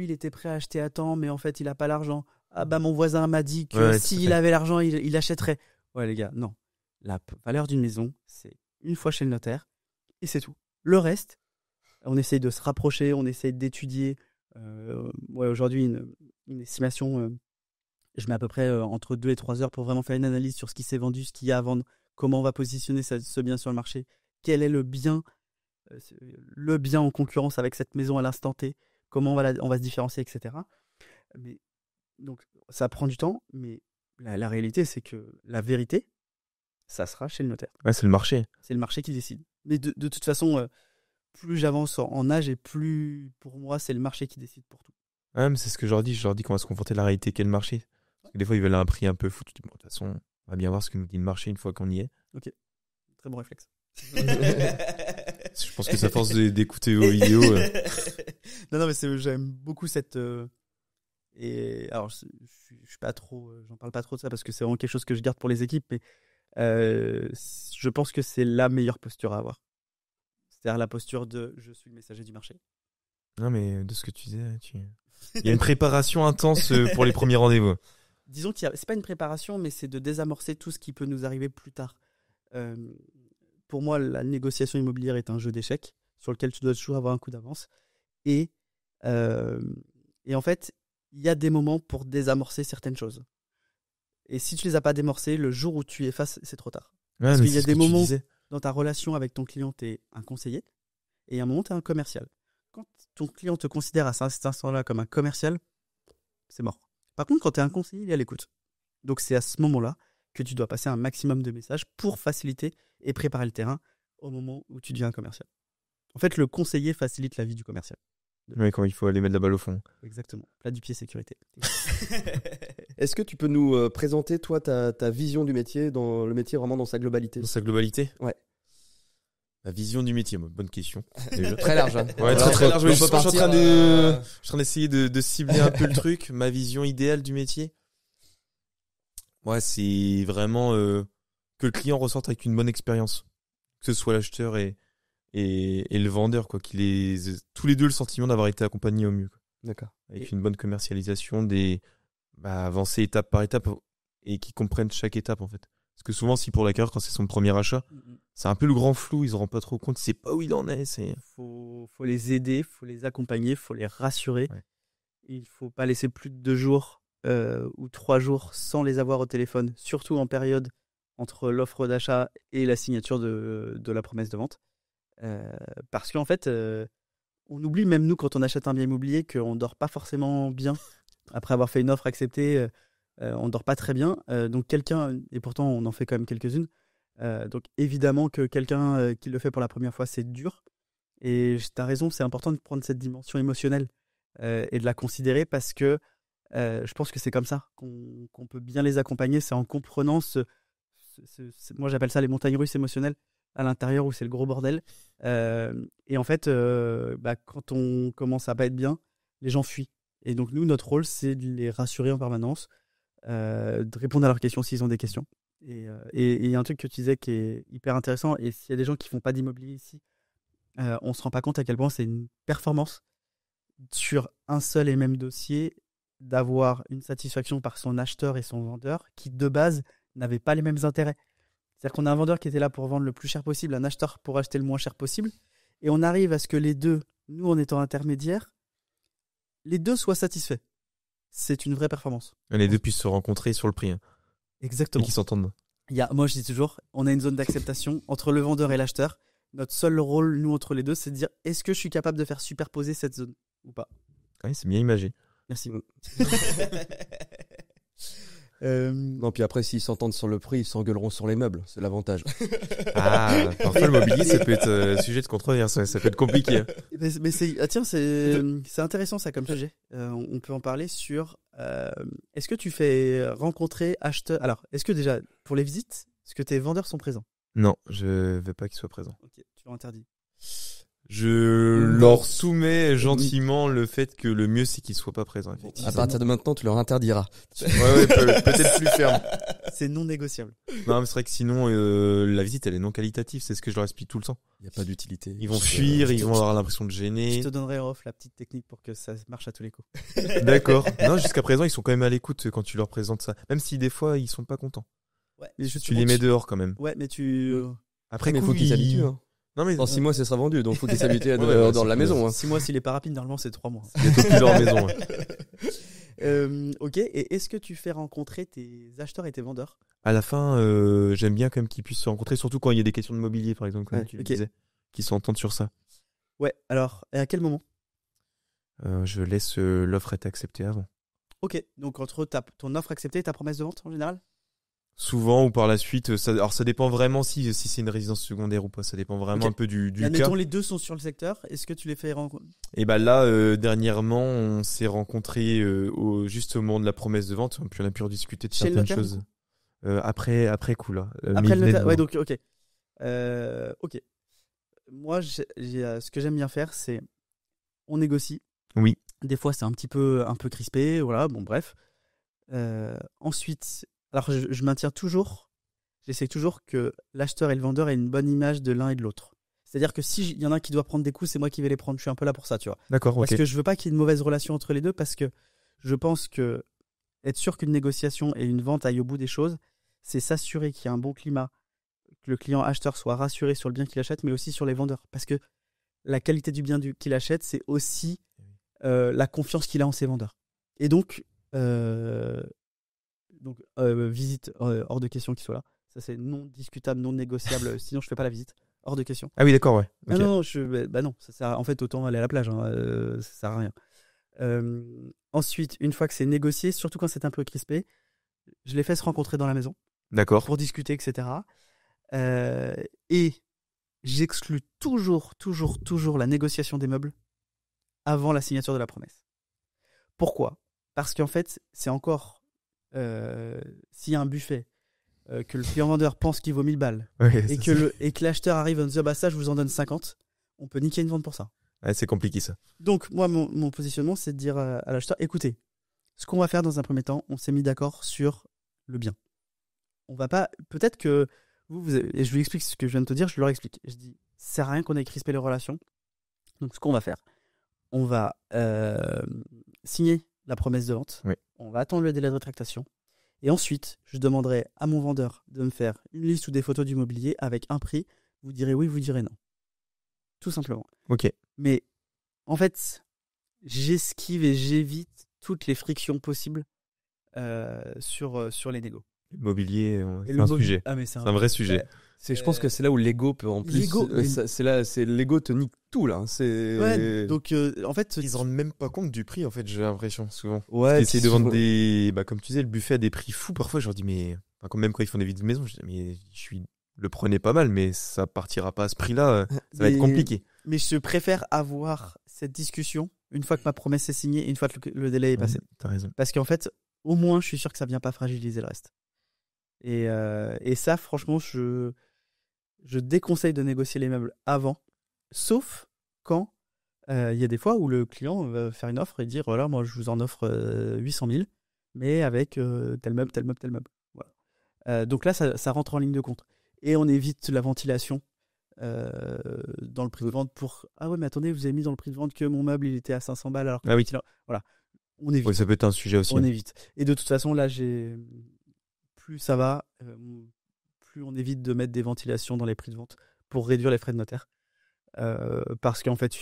il était prêt à acheter à temps, mais en fait, il a pas l'argent. Mon voisin m'a dit que s'il avait l'argent, il achèterait. Ouais, les gars, non. La valeur d'une maison, c'est une fois chez le notaire, et c'est tout. Le reste, on essaye de se rapprocher, on essaye d'étudier. Aujourd'hui, une estimation, je mets à peu près entre 2 et 3 heures pour vraiment faire une analyse sur ce qui s'est vendu, ce qu'il y a à vendre, comment on va positionner ce bien sur le marché, quel est le bien en concurrence avec cette maison à l'instant T, comment on va se différencier, etc. Mais, donc, ça prend du temps, mais la réalité, c'est que la vérité, ça sera chez le notaire. Ouais, c'est le marché. C'est le marché qui décide. Mais de toute façon, plus j'avance en âge et plus, pour moi, c'est le marché qui décide pour tout. Ouais, mais c'est ce que je leur dis. Je leur dis qu'on va se confronter à la réalité qu'est le marché. Parce que des fois, ils veulent un prix un peu fou. Tu dis, bon, de toute façon, on va bien voir ce que nous dit le marché une fois qu'on y est. Ok. Très bon réflexe. Je pense que c'est à force d'écouter vos vidéos. Non, mais j'aime beaucoup cette. Et alors, je suis pas trop. J'en parle pas trop de ça parce que c'est vraiment quelque chose que je garde pour les équipes. Mais je pense que c'est la meilleure posture à avoir. C'est-à-dire la posture de je suis le messager du marché. Non, mais de ce que tu disais, il y a une préparation intense pour les premiers rendez-vous. Disons que c'est pas une préparation, mais c'est de désamorcer tout ce qui peut nous arriver plus tard. Pour moi, la négociation immobilière est un jeu d'échecs sur lequel tu dois toujours avoir un coup d'avance. Et en fait, il y a des moments pour désamorcer certaines choses. Et si tu les as pas démorcées, le jour où tu es face, c'est trop tard. Ouais, parce qu'il y a des moments dans ta relation avec ton client, tu es un conseiller et à un moment, tu es un commercial. Quand ton client te considère à cet instant-là comme un commercial, c'est mort. Par contre, quand tu es un conseiller, il est à l'écoute. Donc c'est à ce moment-là que tu dois passer un maximum de messages pour faciliter et préparer le terrain au moment où tu deviens un commercial. En fait, le conseiller facilite la vie du commercial. Oui, quand il faut aller mettre la balle au fond. Exactement. Plat du pied sécurité. Est-ce que tu peux nous présenter, toi, ta vision du métier, dans le métier vraiment dans sa globalité? Dans sa globalité? Ouais. La vision du métier, bonne question. Très large. Hein. Ouais, très large. On peut Je suis en partir, train d'essayer de cibler un peu le truc. Ma vision idéale du métier. Ouais, c'est vraiment que le client ressorte avec une bonne expérience. Que ce soit l'acheteur et le vendeur, quoi. Qu'il ait tous les deux le sentiment d'avoir été accompagnés au mieux. Quoi. D'accord. Avec une bonne commercialisation, avancer étape par étape et qu'ils comprennent chaque étape, en fait. Parce que souvent, si pour l'acquéreur, quand c'est son premier achat, c'est un peu le grand flou, ils se rendent pas trop compte, c'est pas où il en est. Faut les aider, faut les accompagner, faut les rassurer. Ouais. Il faut pas laisser plus de 2 jours ou 3 jours sans les avoir au téléphone, surtout en période entre l'offre d'achat et la signature de la promesse de vente. Parce qu'en fait, on oublie même nous quand on achète un bien immobilier qu'on dort pas forcément bien après avoir fait une offre acceptée. On dort pas très bien, donc quelqu'un, et pourtant on en fait quand même quelques-unes, donc évidemment que quelqu'un qui le fait pour la première fois, c'est dur, et tu as raison, c'est important de prendre cette dimension émotionnelle et de la considérer, parce que je pense que c'est comme ça qu'on peut bien les accompagner, c'est en comprenant moi j'appelle ça les montagnes russes émotionnelles à l'intérieur, où c'est le gros bordel, et en fait quand on commence à pas être bien, les gens fuient, et donc nous, notre rôle, c'est de les rassurer en permanence, de répondre à leurs questions s'ils ont des questions. Et il y a un truc que tu disais qui est hyper intéressant, et s'il y a des gens qui font pas d'immobilier ici, on se rend pas compte à quel point c'est une performance sur un seul et même dossier d'avoir une satisfaction par son acheteur et son vendeur qui de base n'avaient pas les mêmes intérêts. C'est-à-dire qu'on a un vendeur qui était là pour vendre le plus cher possible, un acheteur pour acheter le moins cher possible, et on arrive à ce que les deux, nous en étant intermédiaires, les deux soient satisfaits. C'est une vraie performance. Les deux puissent se rencontrer sur le prix. Hein. Exactement. Et qu'ils s'entendent. Moi, je dis toujours, on a une zone d'acceptation entre le vendeur et l'acheteur. Notre seul rôle, nous, entre les deux, c'est de dire, est-ce que je suis capable de faire superposer cette zone ou pas? Oui, c'est bien imagé. Merci. Non, puis après, s'ils s'entendent sur le prix, ils s'engueuleront sur les meubles. C'est l'avantage. Ah, parfois le mobilier, ça peut être sujet de controverse, ça peut être compliqué. Mais c'est intéressant ça comme sujet. On peut en parler sur. Est-ce que tu fais rencontrer acheteurs? Alors, est-ce que déjà pour les visites, est-ce que tes vendeurs sont présents? Non, je veux pas qu'ils soient présents. Ok, tu leur interdis. Je leur soumets gentiment le fait que le mieux c'est qu'ils soient pas présents. Effectivement. À partir de maintenant, tu leur interdiras. Ouais, peut-être plus ferme. C'est non négociable. Non, mais c'est vrai que sinon la visite elle est non qualitative, c'est ce que je leur explique tout le temps. Il y a pas d'utilité. Ils vont fuir, ils vont avoir l'impression de gêner. Je te donnerai off la petite technique pour que ça marche à tous les coups. D'accord. Non, jusqu'à présent ils sont quand même à l'écoute quand tu leur présentes ça, même si des fois ils sont pas contents. Ouais, mais tu les mets dehors quand même. Ouais, mais après il faut qu'ils s'habituent. Hein. Non, mais dans 6 mois, ça sera vendu, donc faut qu'ils s'habituent à dans la maison. Hein. 6 mois, s'il est pas rapide, normalement, c'est 3 mois. C'est plus leur maison. Ok, et est-ce que tu fais rencontrer tes acheteurs et tes vendeurs? À la fin, j'aime bien quand même qu'ils puissent se rencontrer, surtout quand il y a des questions de mobilier, par exemple, comme tu le disais, qu'ils s'entendent sur ça. Ouais, alors, et à quel moment? Je laisse l'offre être acceptée avant. Ok, donc entre ton offre acceptée et ta promesse de vente, en général? Souvent ou par la suite, alors ça dépend vraiment si c'est une résidence secondaire ou pas, ça dépend vraiment un peu du cas. Admettons, les deux sont sur le secteur, est-ce que tu les fais rencontrer? Et bah là, dernièrement, on s'est rencontrés juste au moment de la promesse de vente, puis on a pu rediscuter de certaines choses. Après coup là. Après le notaire, ouais, donc ok. Ok. Moi, ce que j'aime bien faire, c'est on négocie. Oui. Des fois, c'est un peu crispé, voilà, bon bref. Ensuite, alors je maintiens toujours, j'essaie toujours que l'acheteur et le vendeur aient une bonne image de l'un et de l'autre. C'est-à-dire que s'il y en a un qui doit prendre des coups, c'est moi qui vais les prendre. Je suis un peu là pour ça, tu vois. D'accord, ok. Parce que je veux pas qu'il y ait une mauvaise relation entre les deux, parce que je pense que être sûr qu'une négociation et une vente aillent au bout des choses, c'est s'assurer qu'il y a un bon climat, que le client acheteur soit rassuré sur le bien qu'il achète, mais aussi sur les vendeurs. Parce que la qualité du bien qu'il achète, c'est aussi la confiance qu'il a en ses vendeurs. Et donc visite hors de question qu'il soit là. Ça, c'est non discutable, non négociable. Sinon, je fais pas la visite. Hors de question. Ah oui, d'accord, ouais. Okay. Ah non, non, ça sert, en fait, autant aller à la plage. Ça sert à rien. Ensuite, une fois que c'est négocié, surtout quand c'est un peu crispé, je les fais se rencontrer dans la maison. D'accord. Pour discuter, etc. Et j'exclus toujours la négociation des meubles avant la signature de la promesse. Pourquoi ? Parce qu'en fait, c'est encore... s'il y a un buffet, que le client-vendeur pense qu'il vaut 1000 balles, et que l'acheteur arrive en disant bah ça, je vous en donne 50, on peut niquer une vente pour ça. Ouais, c'est compliqué ça. Donc, moi, mon positionnement, c'est de dire à l'acheteur, écoutez, ce qu'on va faire dans un premier temps, on s'est mis d'accord sur le bien. On va pas... Peut-être que et je lui explique ce que je viens de te dire, je leur explique. Je dis, ça sert à rien qu'on ait crispé les relations. Donc, ce qu'on va faire, on va signer la promesse de vente. Oui. On va attendre le délai de rétractation. Et ensuite, je demanderai à mon vendeur de me faire une liste ou des photos du mobilier avec un prix. Vous direz oui, vous direz non. Tout simplement. Ok. Mais en fait, j'esquive et j'évite toutes les frictions possibles sur les négos. L'immobilier, c'est un sujet. Ah, mais c'est un vrai sujet. Je pense que c'est là où l'ego peut en plus. L'ego te nique tout là. Donc en fait, ils se rendent même pas compte du prix en fait. J'ai l'impression souvent. Ouais. Ils essaient de vendre comme tu disais, le buffet à des prix fous. Parfois, je leur dis quand même quand ils font des visites de maison, je dis mais le prenez pas mal, mais ça partira pas à ce prix-là. Ça va être compliqué. Mais je préfère avoir cette discussion une fois que ma promesse est signée et une fois que le délai est passé. T'as raison. Parce qu'en fait, au moins, je suis sûr que ça vient pas fragiliser le reste. Et ça, franchement, je déconseille de négocier les meubles avant, sauf quand il y a des fois où le client va faire une offre et dire voilà, moi je vous en offre 800 000, mais avec tel meuble. Voilà. Donc là, ça rentre en ligne de compte. Et on évite la ventilation dans le prix de vente pour ah ouais, mais attendez, vous avez mis dans le prix de vente que mon meuble il était à 500 balles alors que voilà. On évite. Oui, ça peut être un sujet aussi. On évite. Et de toute façon, là, plus ça va, plus on évite de mettre des ventilations dans les prix de vente pour réduire les frais de notaire. Parce qu'en fait,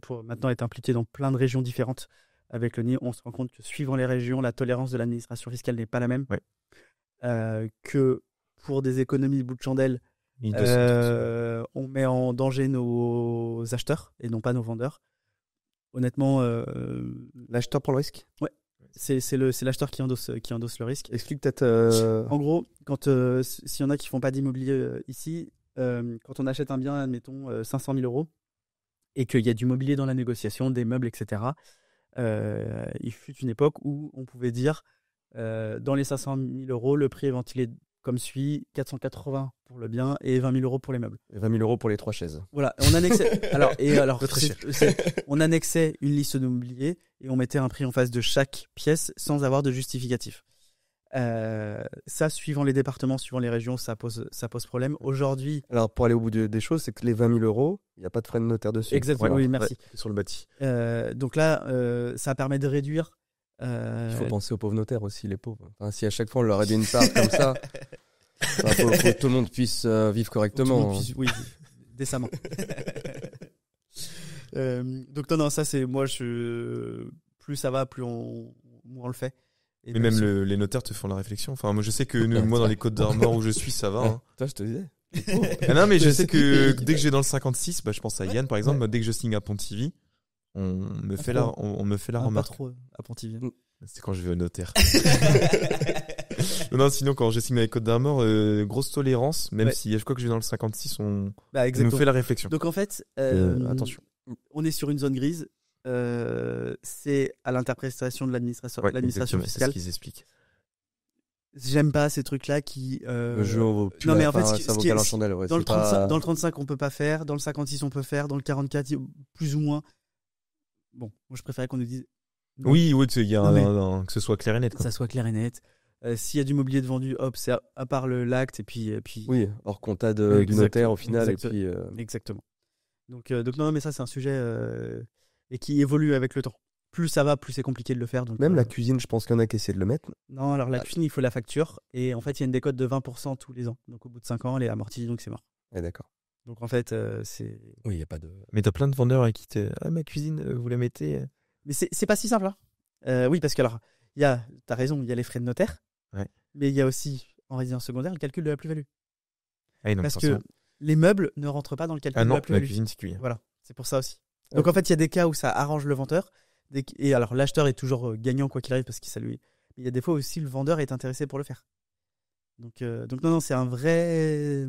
pour maintenant être impliqué dans plein de régions différentes avec le NIE, on se rend compte que suivant les régions, la tolérance de l'administration fiscale n'est pas la même. Ouais. Que pour des économies bout de chandelle, on met en danger nos acheteurs et non pas nos vendeurs. Honnêtement, l'acheteur prend le risque. Ouais. C'est l'acheteur qui endosse le risque. Explique peut-être. En gros, quand s'il y en a qui font pas d'immobilier ici, quand on achète un bien, admettons 500 000 euros, et qu'il y a du mobilier dans la négociation, des meubles, etc. Il fut une époque où on pouvait dire dans les 500 000 euros, le prix est ventilé comme suit, 480 pour le bien et 20 000 euros pour les meubles. Et 20 000 euros pour les 3 chaises. Voilà, on annexait. On annexait une liste de mobilier et on mettait un prix en face de chaque pièce sans avoir de justificatif. Ça, suivant les départements, suivant les régions, ça pose problème. Aujourd'hui. Alors, pour aller au bout des choses, c'est que les 20 000 euros, il n'y a pas de frais de notaire dessus. Exactement, voilà. Oui, merci. Ouais, sur le bâti. Donc là, ça permet de réduire. Il faut penser aux pauvres notaires aussi, les pauvres. Enfin, si à chaque fois on leur réduit une part comme ça, faut que tout le monde puisse vivre correctement. Oui, décemment. Donc non, ça c'est moi. Plus ça va, plus moins on le fait. Et mais même les notaires te font la réflexion. Enfin, moi je sais que moi dans les Côtes d'Armor où je suis, ça va. Hein. Toi, je te disais. Non, mais je sais que dès que j'ai dans le 56, je pense à Yann par exemple, dès que je signe à Pontivy, on me fait la remarque. Pas trop à Pontivy. C'est quand je vais au notaire. Non, sinon quand je signe avec Côtes d'Armor, grosse tolérance, même si je crois que je vais dans le 56, on me fait la réflexion. Donc en fait, attention. On est sur une zone grise. C'est à l'interprétation de l'administration fiscale. C'est ce qu'ils expliquent. J'aime pas ces trucs-là qui. Le jeu vaut plus. Non, mais en fait, dans le 35, on peut pas faire. Dans le 56, on peut faire. Dans le 44, plus ou moins. Bon, moi, je préférais qu'on nous dise. Non. Oui, il y a que ce soit clair et net. Que ça soit clair et net. S'il y a du mobilier de vendu, hop, c'est à part l'acte et puis. Oui, hors compta du notaire au final. Exactement. Donc non, mais ça, c'est un sujet et qui évolue avec le temps. Plus ça va, plus c'est compliqué de le faire. Donc, même la cuisine, je pense qu'il y en a qui essaient de le mettre. Non, alors la cuisine, il faut la facture. Et en fait, il y a une décote de 20% tous les ans. Donc au bout de 5 ans, elle est amortie, donc c'est mort. Ouais, d'accord. Donc en fait, c'est. Oui, il n'y a pas de. Mais t'as plein de vendeurs qui te. Ah, ma cuisine, vous la mettez. Mais c'est pas si simple. Hein. Oui, parce que alors, t'as raison, il y a les frais de notaire. Ouais. Mais il y a aussi, en résidence secondaire, le calcul de la plus-value. Ah, non, parce que les meubles ne rentrent pas dans le calcul de la plus-value. La cuisine, c'est cuit. Voilà, c'est pour ça aussi. Donc en fait, il y a des cas où ça arrange le vendeur, Et alors l'acheteur est toujours gagnant quoi qu'il arrive parce qu'il salue. Mais il y a des fois aussi le vendeur est intéressé pour le faire. Donc non, c'est un vrai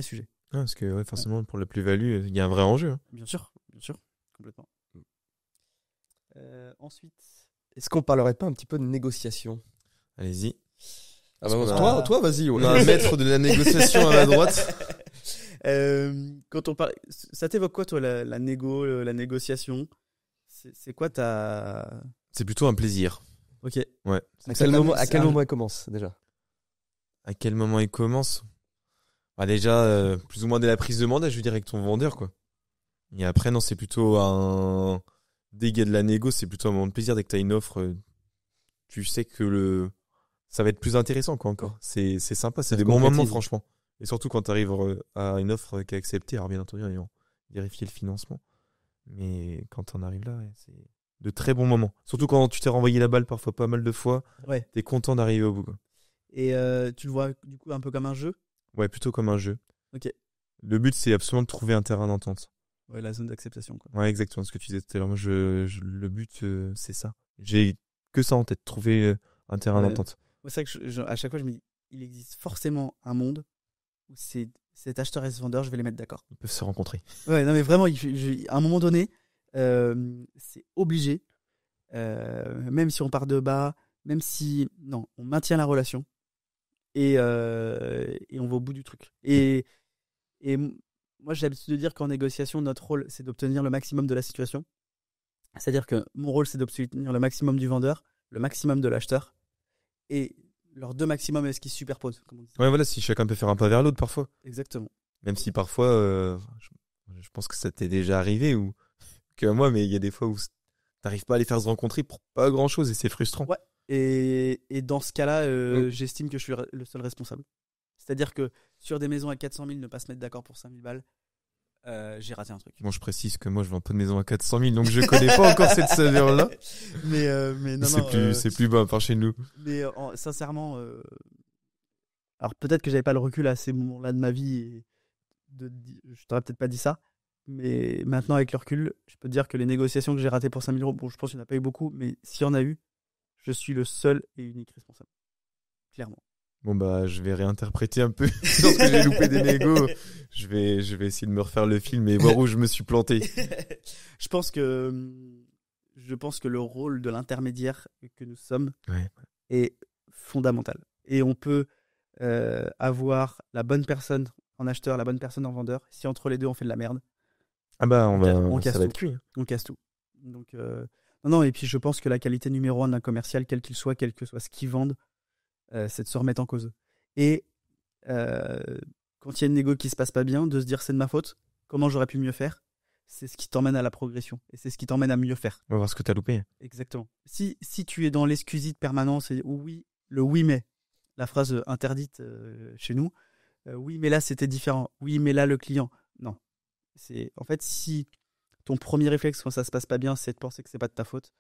sujet. Parce que forcément pour la plus-value, il y a un vrai enjeu. Hein. Bien sûr, complètement. Ensuite, est-ce qu'on parlerait pas un petit peu de négociation? Allez-y. Toi, vas-y. On a un maître de la négociation à ma droite. Quand on parle, ça t'évoque quoi toi la négociation? C'est quoi ta... C'est plutôt un plaisir. Ok. Ouais. À quel moment elle commence déjà? À quel moment il commence? Déjà, plus ou moins dès la prise de mandat, je veux dire, avec ton vendeur, quoi. Et après, non, c'est plutôt dès qu'il y a de la négo, c'est plutôt un moment de plaisir. Dès que t'as une offre, tu sais que ça va être plus intéressant, quoi, encore. C'est sympa, c'est des bons moments, franchement. Et surtout quand t'arrives à une offre qui est acceptée, alors bien entendu, ils vont vérifier le financement. Mais quand on arrive là, c'est de très bons moments. Surtout quand tu t'es renvoyé la balle parfois pas mal de fois, t'es content d'arriver au bout, quoi. Et tu le vois du coup un peu comme un jeu? Ouais, plutôt comme un jeu. Ok. Le but, c'est absolument de trouver un terrain d'entente. Ouais, la zone d'acceptation, quoi. Ouais, exactement ce que tu disais tout à l'heure. Moi, le but, c'est ça. J'ai que ça en tête, trouver un terrain d'entente. Ouais, c'est vrai que à chaque fois, je me dis, il existe forcément un monde où cet acheteur et ce vendeur, je vais les mettre d'accord. Ils peuvent se rencontrer. Ouais, non, mais vraiment, à un moment donné, c'est obligé. Même si on part de bas, même si... Non, on maintient la relation. Et on va au bout du truc. Et moi, j'ai l'habitude de dire qu'en négociation, notre rôle, c'est d'obtenir le maximum de la situation. C'est-à-dire que mon rôle, c'est d'obtenir le maximum du vendeur, le maximum de l'acheteur. Et leurs deux maximums, est-ce qu'ils se superposent, comme on dit. Ouais, voilà, si chacun peut faire un pas vers l'autre parfois. Exactement. Même si parfois, je pense que ça t'est déjà arrivé, ou que moi, mais il y a des fois où t'arrives pas à les faire se rencontrer pour pas grand-chose et c'est frustrant. Ouais. Et dans ce cas-là, j'estime que je suis le seul responsable. C'est-à-dire que sur des maisons à 400 000, ne pas se mettre d'accord pour 5 000 balles, j'ai raté un truc. Bon, je précise que moi, je vends pas de maison à 400 000, donc je connais pas encore cette saveur-là. mais non, c'est plus bas par chez nous. Mais sincèrement, alors peut-être que j'avais pas le recul à ces moments-là de ma vie, et je t'aurais peut-être pas dit ça, mais maintenant avec le recul, je peux te dire que les négociations que j'ai ratées pour 5 000 euros, bon, je pense qu'il n'y en a pas eu beaucoup, mais s'il y en a eu, je suis le seul et unique responsable. Clairement. Bon, je vais réinterpréter un peu. Lorsque j'ai loupé des négos, je vais essayer de me refaire le film et voir où je me suis planté. Je pense que le rôle de l'intermédiaire que nous sommes est fondamental. Et on peut avoir la bonne personne en acheteur, la bonne personne en vendeur. Si entre les deux, on fait de la merde. On casse ça va tout. être cuit. On casse tout. Donc, non, et puis je pense que la qualité numéro 1 d'un commercial, quel qu'il soit, quel que soit ce qu'ils vendent, c'est de se remettre en cause. Et quand il y a une négo qui se passe pas bien, de se dire c'est de ma faute, comment j'aurais pu mieux faire, c'est ce qui t'emmène à la progression. Et c'est ce qui t'emmène à mieux faire. On va voir ce que t'as loupé. Exactement. Si tu es dans l'excusite permanence et oui mais, la phrase interdite chez nous, oui mais là c'était différent, oui mais là le client, non. En fait, si ton premier réflexe quand ça se passe pas bien, c'est de penser que c'est pas de ta faute,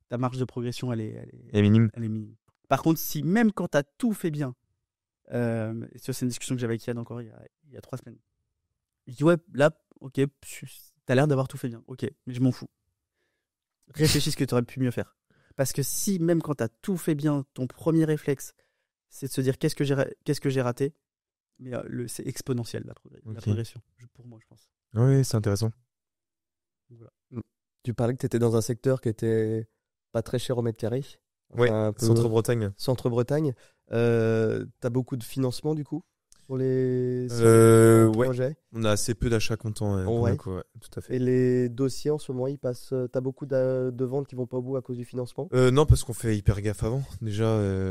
ta marge de progression elle est minime. Elle est minime. Par contre, si même quand tu as tout fait bien, et ça c'est une discussion que j'avais avec Yann encore il y a 3 semaines, je dis ouais, là, ok, t'as l'air d'avoir tout fait bien, ok, mais je m'en fous. Réfléchis ce que tu aurais pu mieux faire. Parce que si même quand tu as tout fait bien, ton premier réflexe, c'est de se dire qu'est-ce que j'ai raté, mais c'est exponentiel la progression, pour moi je pense. Oui, c'est intéressant. Voilà. Tu parlais que tu étais dans un secteur qui était pas très cher au mètre carré. Oui, Centre-Bretagne. Centre-Bretagne. T'as beaucoup de financement du coup pour les projets? On a assez peu d'achats comptants. Tout à fait. Et les dossiers en ce moment, ils passent. T'as beaucoup de ventes qui vont pas au bout à cause du financement? Non, parce qu'on fait hyper gaffe avant. Déjà,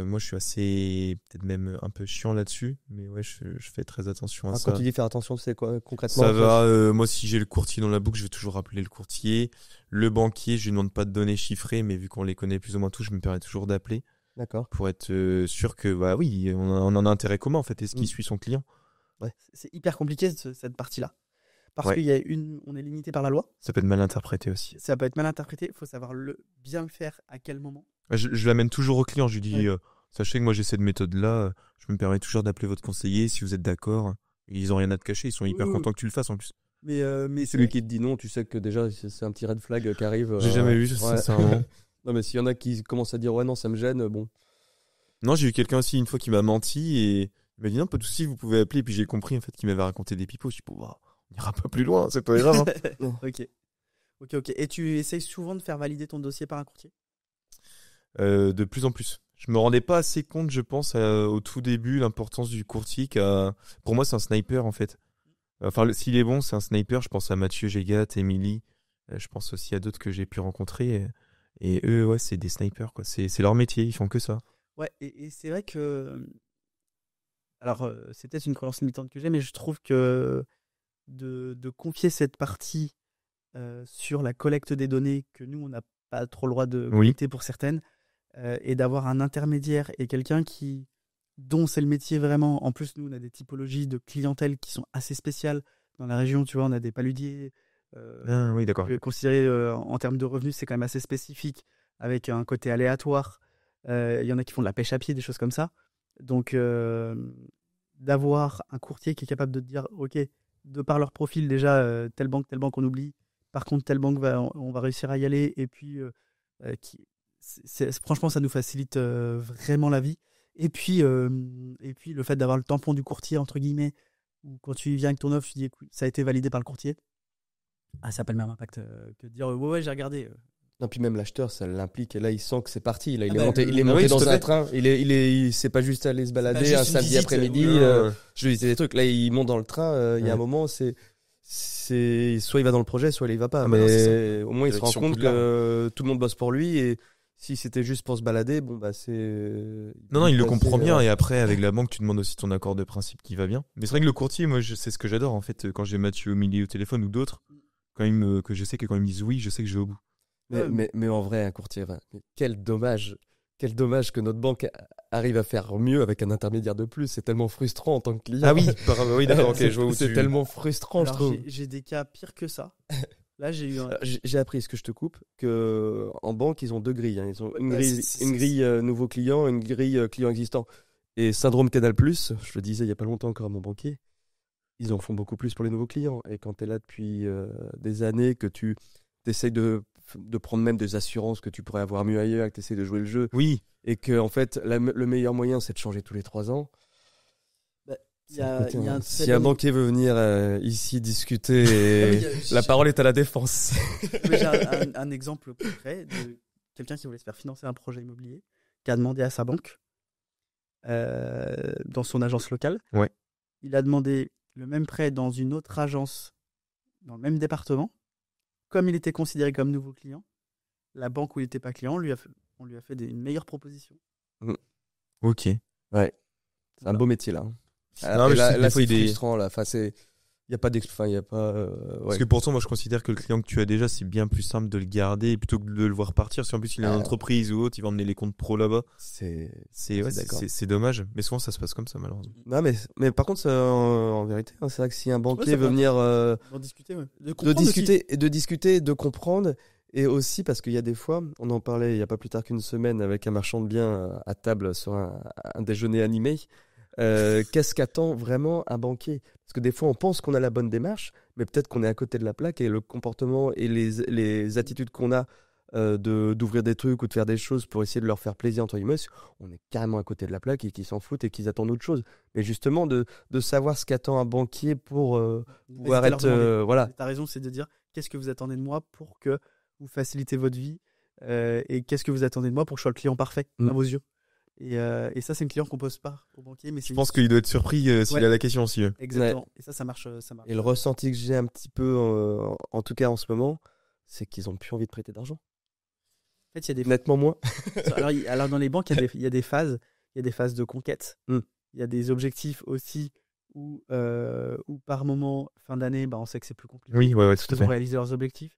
moi, je suis assez, peut-être même un peu chiant là-dessus, mais ouais, je fais très attention à ça. Quand tu dis faire attention, c'est quoi concrètement? Ça va. Moi, si j'ai le courtier dans la boucle, je vais toujours appeler le courtier. Le banquier, je lui demande pas de données chiffrées, mais vu qu'on les connaît plus ou moins tous, je me permets toujours d'appeler. D'accord. Pour être sûr que, on en a intérêt commun, en fait, et ce qui suit son client. Ouais. C'est hyper compliqué, cette partie-là. Parce on est limité par la loi. Ça peut être mal interprété aussi. Ça peut être mal interprété. Il faut savoir bien le faire à quel moment. Je l'amène toujours au client. Je lui dis, sachez que moi, j'ai cette méthode-là. Je me permets toujours d'appeler votre conseiller si vous êtes d'accord. Ils ont rien à te cacher. Ils sont hyper contents que tu le fasses, en plus. Mais Celui qui te dit non, tu sais que déjà c'est un petit red flag qui arrive. J'ai jamais vu ça, sincèrement. Non, mais s'il y en a qui commencent à dire ouais non ça me gêne, bon. Non, j'ai eu quelqu'un aussi une fois qui m'a menti et il m'a dit non, pas de souci, vous pouvez appeler. Et puis j'ai compris en fait qu'il m'avait raconté des pipeaux. Je dis bon, on ira pas plus loin, c'est pas grave. Hein. Ok. Et tu essayes souvent de faire valider ton dossier par un courtier? De plus en plus. Je me rendais pas assez compte, je pense, au tout début, l'importance du courtier. Pour moi, c'est un sniper en fait. Enfin, s'il est bon, c'est un sniper. Je pense à Mathieu Gégat, Émilie. Je pense aussi à d'autres que j'ai pu rencontrer. Et eux, ouais, c'est des snipers, quoi. C'est leur métier, ils font que ça. Ouais, et c'est vrai que. Alors, c'est peut-être une croyance limitante que j'ai, mais je trouve que de confier cette partie sur la collecte des données que nous, on n'a pas trop le droit de collecter pour certaines, et d'avoir un intermédiaire et quelqu'un dont c'est le métier vraiment. En plus, nous, on a des typologies de clientèle qui sont assez spéciales. Dans la région, tu vois, on a des paludiers. Oui, d'accord. Considéré en termes de revenus, c'est quand même assez spécifique, avec un côté aléatoire. Il y en a qui font de la pêche à pied, des choses comme ça. Donc, d'avoir un courtier qui est capable de te dire, ok, de par leur profil, déjà, telle banque, on oublie. Par contre, telle banque, on va réussir à y aller. Et puis, franchement, ça nous facilite vraiment la vie. Et puis, le fait d'avoir le tampon du courtier, entre guillemets, où quand tu viens avec ton offre, tu dis, écoute, ça a été validé par le courtier. Ça n'a pas le même impact que de dire, ouais, j'ai regardé. Non, puis même l'acheteur, ça l'implique. Et là, il sent que c'est parti. Là, il est monté dans un train. Il c'est pas juste aller se balader un samedi après-midi. Je lui disais des trucs. Là, il monte dans le train. Il y a un moment, c'est soit il va dans le projet, soit il y va pas. Mais au moins, il se rend compte que tout le monde bosse pour lui. Et si c'était juste pour se balader, bon, bah, c'est. Non, il le comprend bien. Et après, avec la banque, tu demandes aussi ton accord de principe qui va bien. Mais c'est vrai que le courtier, moi, c'est ce que j'adore, en fait, quand j'ai Mathieu au téléphone ou d'autres. Que je sais que quand ils me disent oui, je sais que je vais au bout. Mais en vrai, un courtier, quel dommage que notre banque arrive à faire mieux avec un intermédiaire de plus. C'est tellement frustrant en tant que client. Ah oui, oui, d'accord, ok, je vois où c'est tellement frustrant, je trouve. J'ai des cas pires que ça. Là, j'ai appris, ce que je te coupe, que en banque, ils ont deux grilles. Hein. Ils ont une grille nouveau client, une grille client existant. Et syndrome Canal+, je le disais il y a pas longtemps encore à mon banquier, ils en font beaucoup plus pour les nouveaux clients. Et quand tu es là depuis des années, que tu essayes de prendre même des assurances que tu pourrais avoir mieux ailleurs, que tu essayes de jouer le jeu, oui, et que en fait, le meilleur moyen, c'est de changer tous les 3 ans. Si un banquier veut venir ici discuter, la parole est à la défense. J'ai un exemple concret de quelqu'un qui voulait se faire financer un projet immobilier, qui a demandé à sa banque, dans son agence locale, il a demandé le même prêt dans une autre agence, dans le même département. Comme il était considéré comme nouveau client, la banque où il n'était pas client, on lui a fait une meilleure proposition. Ok. Ouais. C'est un beau métier, là. Non, mais là c'est frustrant, là. Enfin, il y a pas Parce que pourtant, moi, je considère que le client que tu as déjà, c'est bien plus simple de le garder plutôt que de le voir partir. Si en plus il a une entreprise ou autre, il va emmener les comptes pro là-bas. C'est dommage. Mais souvent, ça se passe comme ça, malheureusement. Non, mais par contre, en vérité, c'est vrai que si un banquier veut venir discuter, de discuter, de comprendre, et aussi parce qu'il y a des fois, on en parlait il y a pas plus tard qu'une semaine avec un marchand de biens à table sur un déjeuner animé. Qu'est-ce qu'attend vraiment un banquier? Parce que des fois on pense qu'on a la bonne démarche, mais peut-être qu'on est à côté de la plaque, et le comportement et les attitudes qu'on a d'ouvrir des trucs ou de faire des choses pour essayer de leur faire plaisir entre guillemets, on est carrément à côté de la plaque et qu'ils s'en foutent et qu'ils attendent autre chose. Mais justement de savoir ce qu'attend un banquier pour pouvoir être voilà. T'as raison, c'est de dire qu'est-ce que vous attendez de moi pour que vous facilitez votre vie, et qu'est-ce que vous attendez de moi pour que je sois le client parfait à vos yeux. Et ça, c'est une client qu'on pose pas au banquier. Mais je pense qu'il doit être surpris s'il a la question aussi. Exactement. Ouais. Et ça marche. Et le ressenti que j'ai un petit peu, en tout cas en ce moment, c'est qu'ils ont plus envie de prêter d'argent. En fait, il y a nettement moins. alors dans les banques, il y a des phases. Il y a des phases de conquête. Il y a des objectifs aussi où par moment, fin d'année, on sait que c'est plus compliqué. Oui, tout à fait. Pour réaliser leurs objectifs.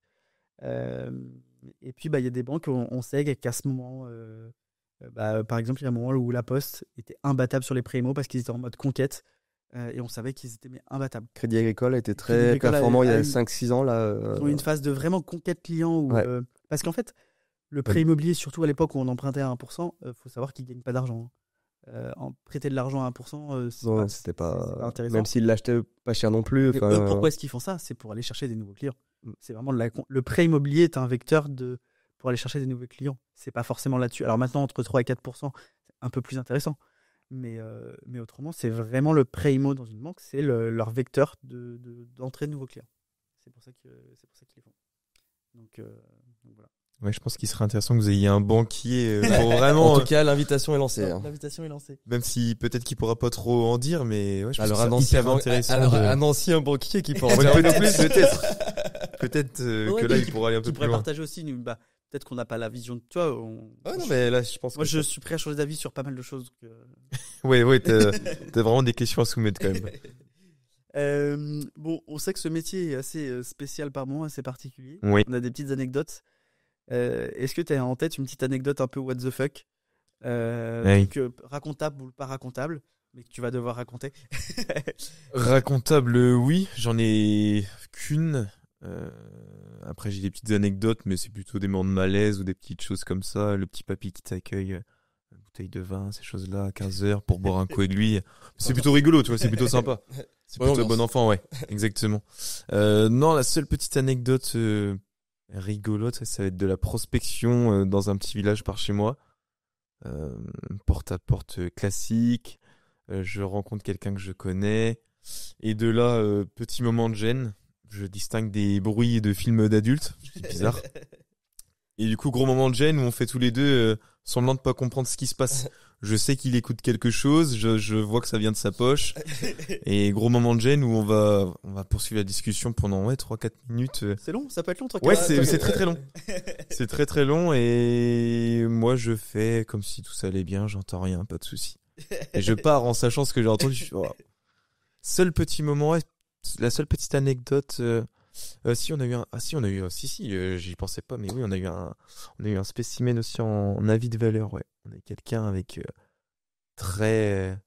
Et puis, il y a des banques où on sait qu'à ce moment. Par exemple, il y a un moment où la Poste était imbattable sur les prêts IMO parce qu'ils étaient en mode conquête, et on savait qu'ils étaient imbattables. Crédit Agricole a été très performant il y a 5-6 ans. Là, Ils ont eu une phase de vraiment conquête client parce qu'en fait, le prêt immobilier, surtout à l'époque où on empruntait à 1%, faut savoir qu'ils ne gagnent pas d'argent. prêter de l'argent à 1%, c'était pas intéressant. Même s'ils l'achetaient pas cher non plus. Pourquoi est-ce qu'ils font ça? C'est pour aller chercher des nouveaux clients. C'est vraiment le prêt immobilier est un vecteur pour aller chercher des nouveaux clients. C'est pas forcément là-dessus. Alors maintenant, entre 3 et 4%, c'est un peu plus intéressant. Mais autrement, c'est vraiment le prêt immo dans une banque, c'est leur vecteur d'entrée de nouveaux clients. C'est pour ça qu'ils les font. Donc voilà. Ouais, je pense qu'il serait intéressant que vous ayez un banquier pour vraiment. En tout cas, l'invitation est lancée. L'invitation est lancée. Même si peut-être qu'il pourra pas trop en dire, mais ouais, je pense alors que c'est hyper intéressant. Alors un ancien banquier qui pourra en dire peut-être plus, peut-être que là il pourra aller un peu plus loin. Partager aussi. Peut-être qu'on n'a pas la vision de toi. Non, mais là, je pense. Moi, je suis prêt à changer d'avis sur pas mal de choses. Ouais, t'as vraiment des questions à soumettre quand même. Bon, on sait que ce métier est assez spécial par moment, assez particulier. Oui. On a des petites anecdotes. Est-ce que tu as en tête une petite anecdote un peu what the fuck, donc, racontable ou pas racontable, mais que tu vas devoir raconter? Racontable, oui, j'en ai qu'une. Après j'ai des petites anecdotes, mais c'est plutôt des moments de malaise ou des petites choses comme ça. Le petit papy qui t'accueille, une bouteille de vin, ces choses-là, à 15h pour boire un coup avec lui. C'est plutôt rigolo, tu vois, c'est plutôt sympa. C'est plutôt bon enfant, ouais, exactement. Non, la seule petite anecdote rigolote, ça va être de la prospection dans un petit village par chez moi. Porte à porte classique. Je rencontre quelqu'un que je connais. Et de là, petit moment de gêne. Je distingue des bruits de films d'adultes. C'est bizarre. Et du coup, gros moment de gêne où on fait tous les deux semblant de pas comprendre ce qui se passe. Je sais qu'il écoute quelque chose, je vois que ça vient de sa poche. Et gros moment de gêne où on va poursuivre la discussion pendant 3-4 minutes. C'est long, ça peut être long 3-4 Ouais, c'est très très long. C'est très très long et moi je fais comme si tout ça allait bien, j'entends rien, pas de souci. Et je pars en sachant ce que j'ai entendu. Je fais, wow. Seul petit moment, la seule petite anecdote. Si on a eu j'y pensais pas, mais oui, on a eu un spécimen aussi en avis de valeur, ouais. On a quelqu'un avec très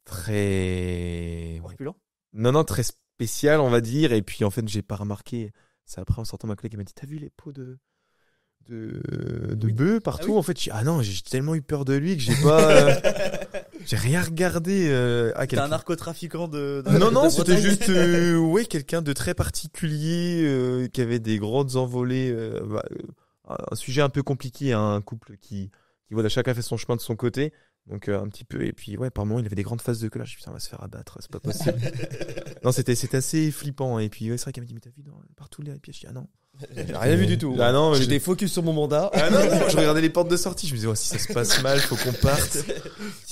corpulent. Non, très spécial, on va dire. Et puis en fait, j'ai pas remarqué. C'est après en sortant, ma collègue elle m'a dit, t'as vu les pots de bœufs partout? En fait, non, j'ai tellement eu peur de lui que j'ai pas j'ai rien regardé. T'es un narcotrafiquant de non, c'était juste quelqu'un de très particulier qui avait des grandes envolées. Un sujet un peu compliqué, un couple qui voilà, chacun fait son chemin de son côté. Donc un petit peu, et puis par moment il avait des grandes phases de colère. Je me suis dit, putain, on va se faire abattre, c'est pas possible. Non, c'était assez flippant. Et puis c'est vrai qu'elle m'a dit, mais t'as vu partout les pièges? Ah non, j'ai rien vu du tout. Ah non, j'étais focus sur mon mandat. Ah non, je regardais les portes de sortie. Je me disais, si ça se passe mal, faut qu'on parte.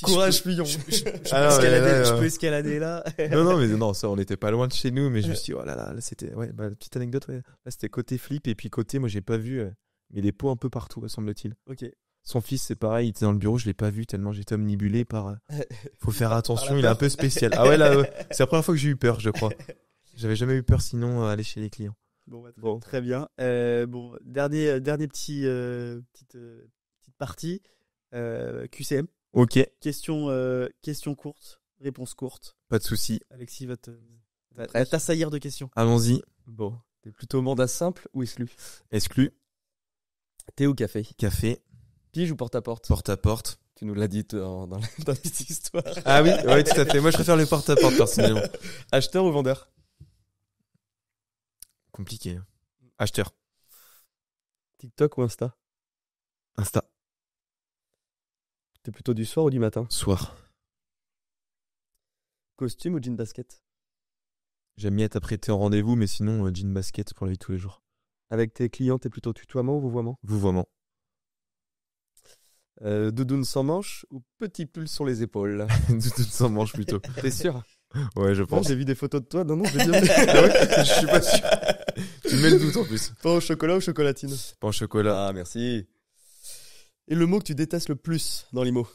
Courage, flion. Je peux escalader là. non, ça, on était pas loin de chez nous, mais je me suis dit, oh là, c'était, la petite anecdote, là, c'était côté flip, et puis côté, moi, j'ai pas vu, mais des pots un peu partout, semble-t-il. Ok. Son fils, c'est pareil, il était dans le bureau, je l'ai pas vu tellement j'étais omnibulé par. Faut faire attention, il est un peu spécial. Ah ouais, là, c'est la première fois que j'ai eu peur, je crois. J'avais jamais eu peur sinon aller chez les clients. Bon, très bien. Dernier petite partie. QCM. Ok. Question courte, réponse courte. Pas de souci. Alexis va t'assaillir de questions. Allons-y. Bon, t'es plutôt mandat simple ou exclu? Exclu. Thé ou café? Café. Pige ou porte-à-porte? Porte-à-porte. Tu nous l'as dit dans la petite histoire. Ah oui, ouais, tout à fait. Moi, je préfère le porte-à-porte, personnellement. Acheteur ou vendeur? Compliqué. Acheteur. TikTok ou Insta? Insta. T'es plutôt du soir ou du matin? Soir. Costume ou jean basket? J'aime bien être apprêté en rendez-vous, mais sinon, jean basket pour la vie de tous les jours. Avec tes clients, t'es plutôt tutoiement ou vouvoiement? Vouvoiement. Doudoune sans manche ou petit pull sur les épaules? Doudoune sans manche plutôt. T'es sûr? Ouais, je pense. J'ai vu des photos de toi. Non, j'ai bien vu. Ah ouais, je suis pas sûr. Tu mets le doute en plus. Pain au chocolat ou chocolatine? Pain au chocolat. Ah, merci. Et le mot que tu détestes le plus dans l'IMO?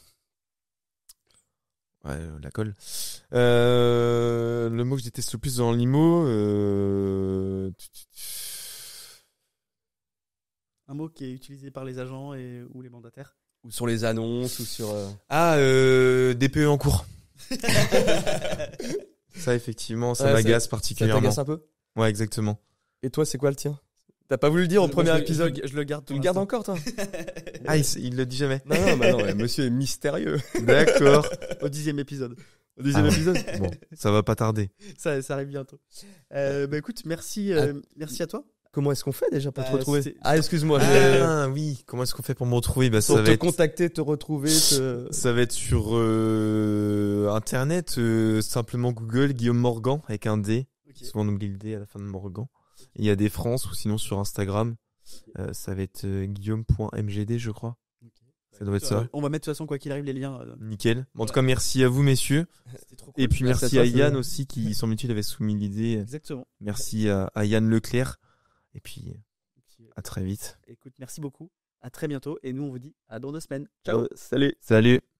Ouais, la colle. Le mot que je déteste le plus dans l'IMO, un mot qui est utilisé par les agents ou les mandataires? Ou sur les annonces ou sur... DPE en cours. Ça, effectivement, ça m'agace particulièrement. Ça t'agace un peu? Ouais, exactement. Et toi, c'est quoi le tien? T'as pas voulu le dire au premier épisode. Je le garde. Tu le gardes encore, toi? Ah, il le dit jamais. Non, bah non, ouais, monsieur est mystérieux. D'accord. Au 10e épisode. Au 10e épisode. Bon, ça va pas tarder. Ça arrive bientôt. Bah écoute, merci à toi. Comment est-ce qu'on fait déjà pour te retrouver? c'est- Ah, excuse-moi. Oui. Comment est-ce qu'on fait pour me retrouver? Bah, Pour ça te va être, contacter, te retrouver, ça va être sur Internet, simplement Google, Guillaume Morgan avec un D. Ok. Souvent on oublie le D à la fin de Morgan. Il y a des France ou sinon sur Instagram, ça va être guillaume.mgd, je crois. Ça doit être ça. On va mettre de toute façon, quoi qu'il arrive, les liens. Nickel. En tout cas, merci à vous, messieurs. C'était trop cool. Et puis Merci merci à à toi, Yann c'est- aussi qui, semble-t-il, avait soumis l'idée. Exactement. Merci à Yann Leclerc. Et puis, à très vite. Écoute, merci beaucoup. À très bientôt. Et nous, on vous dit à dans 2 semaines. Ciao. Salut. Salut.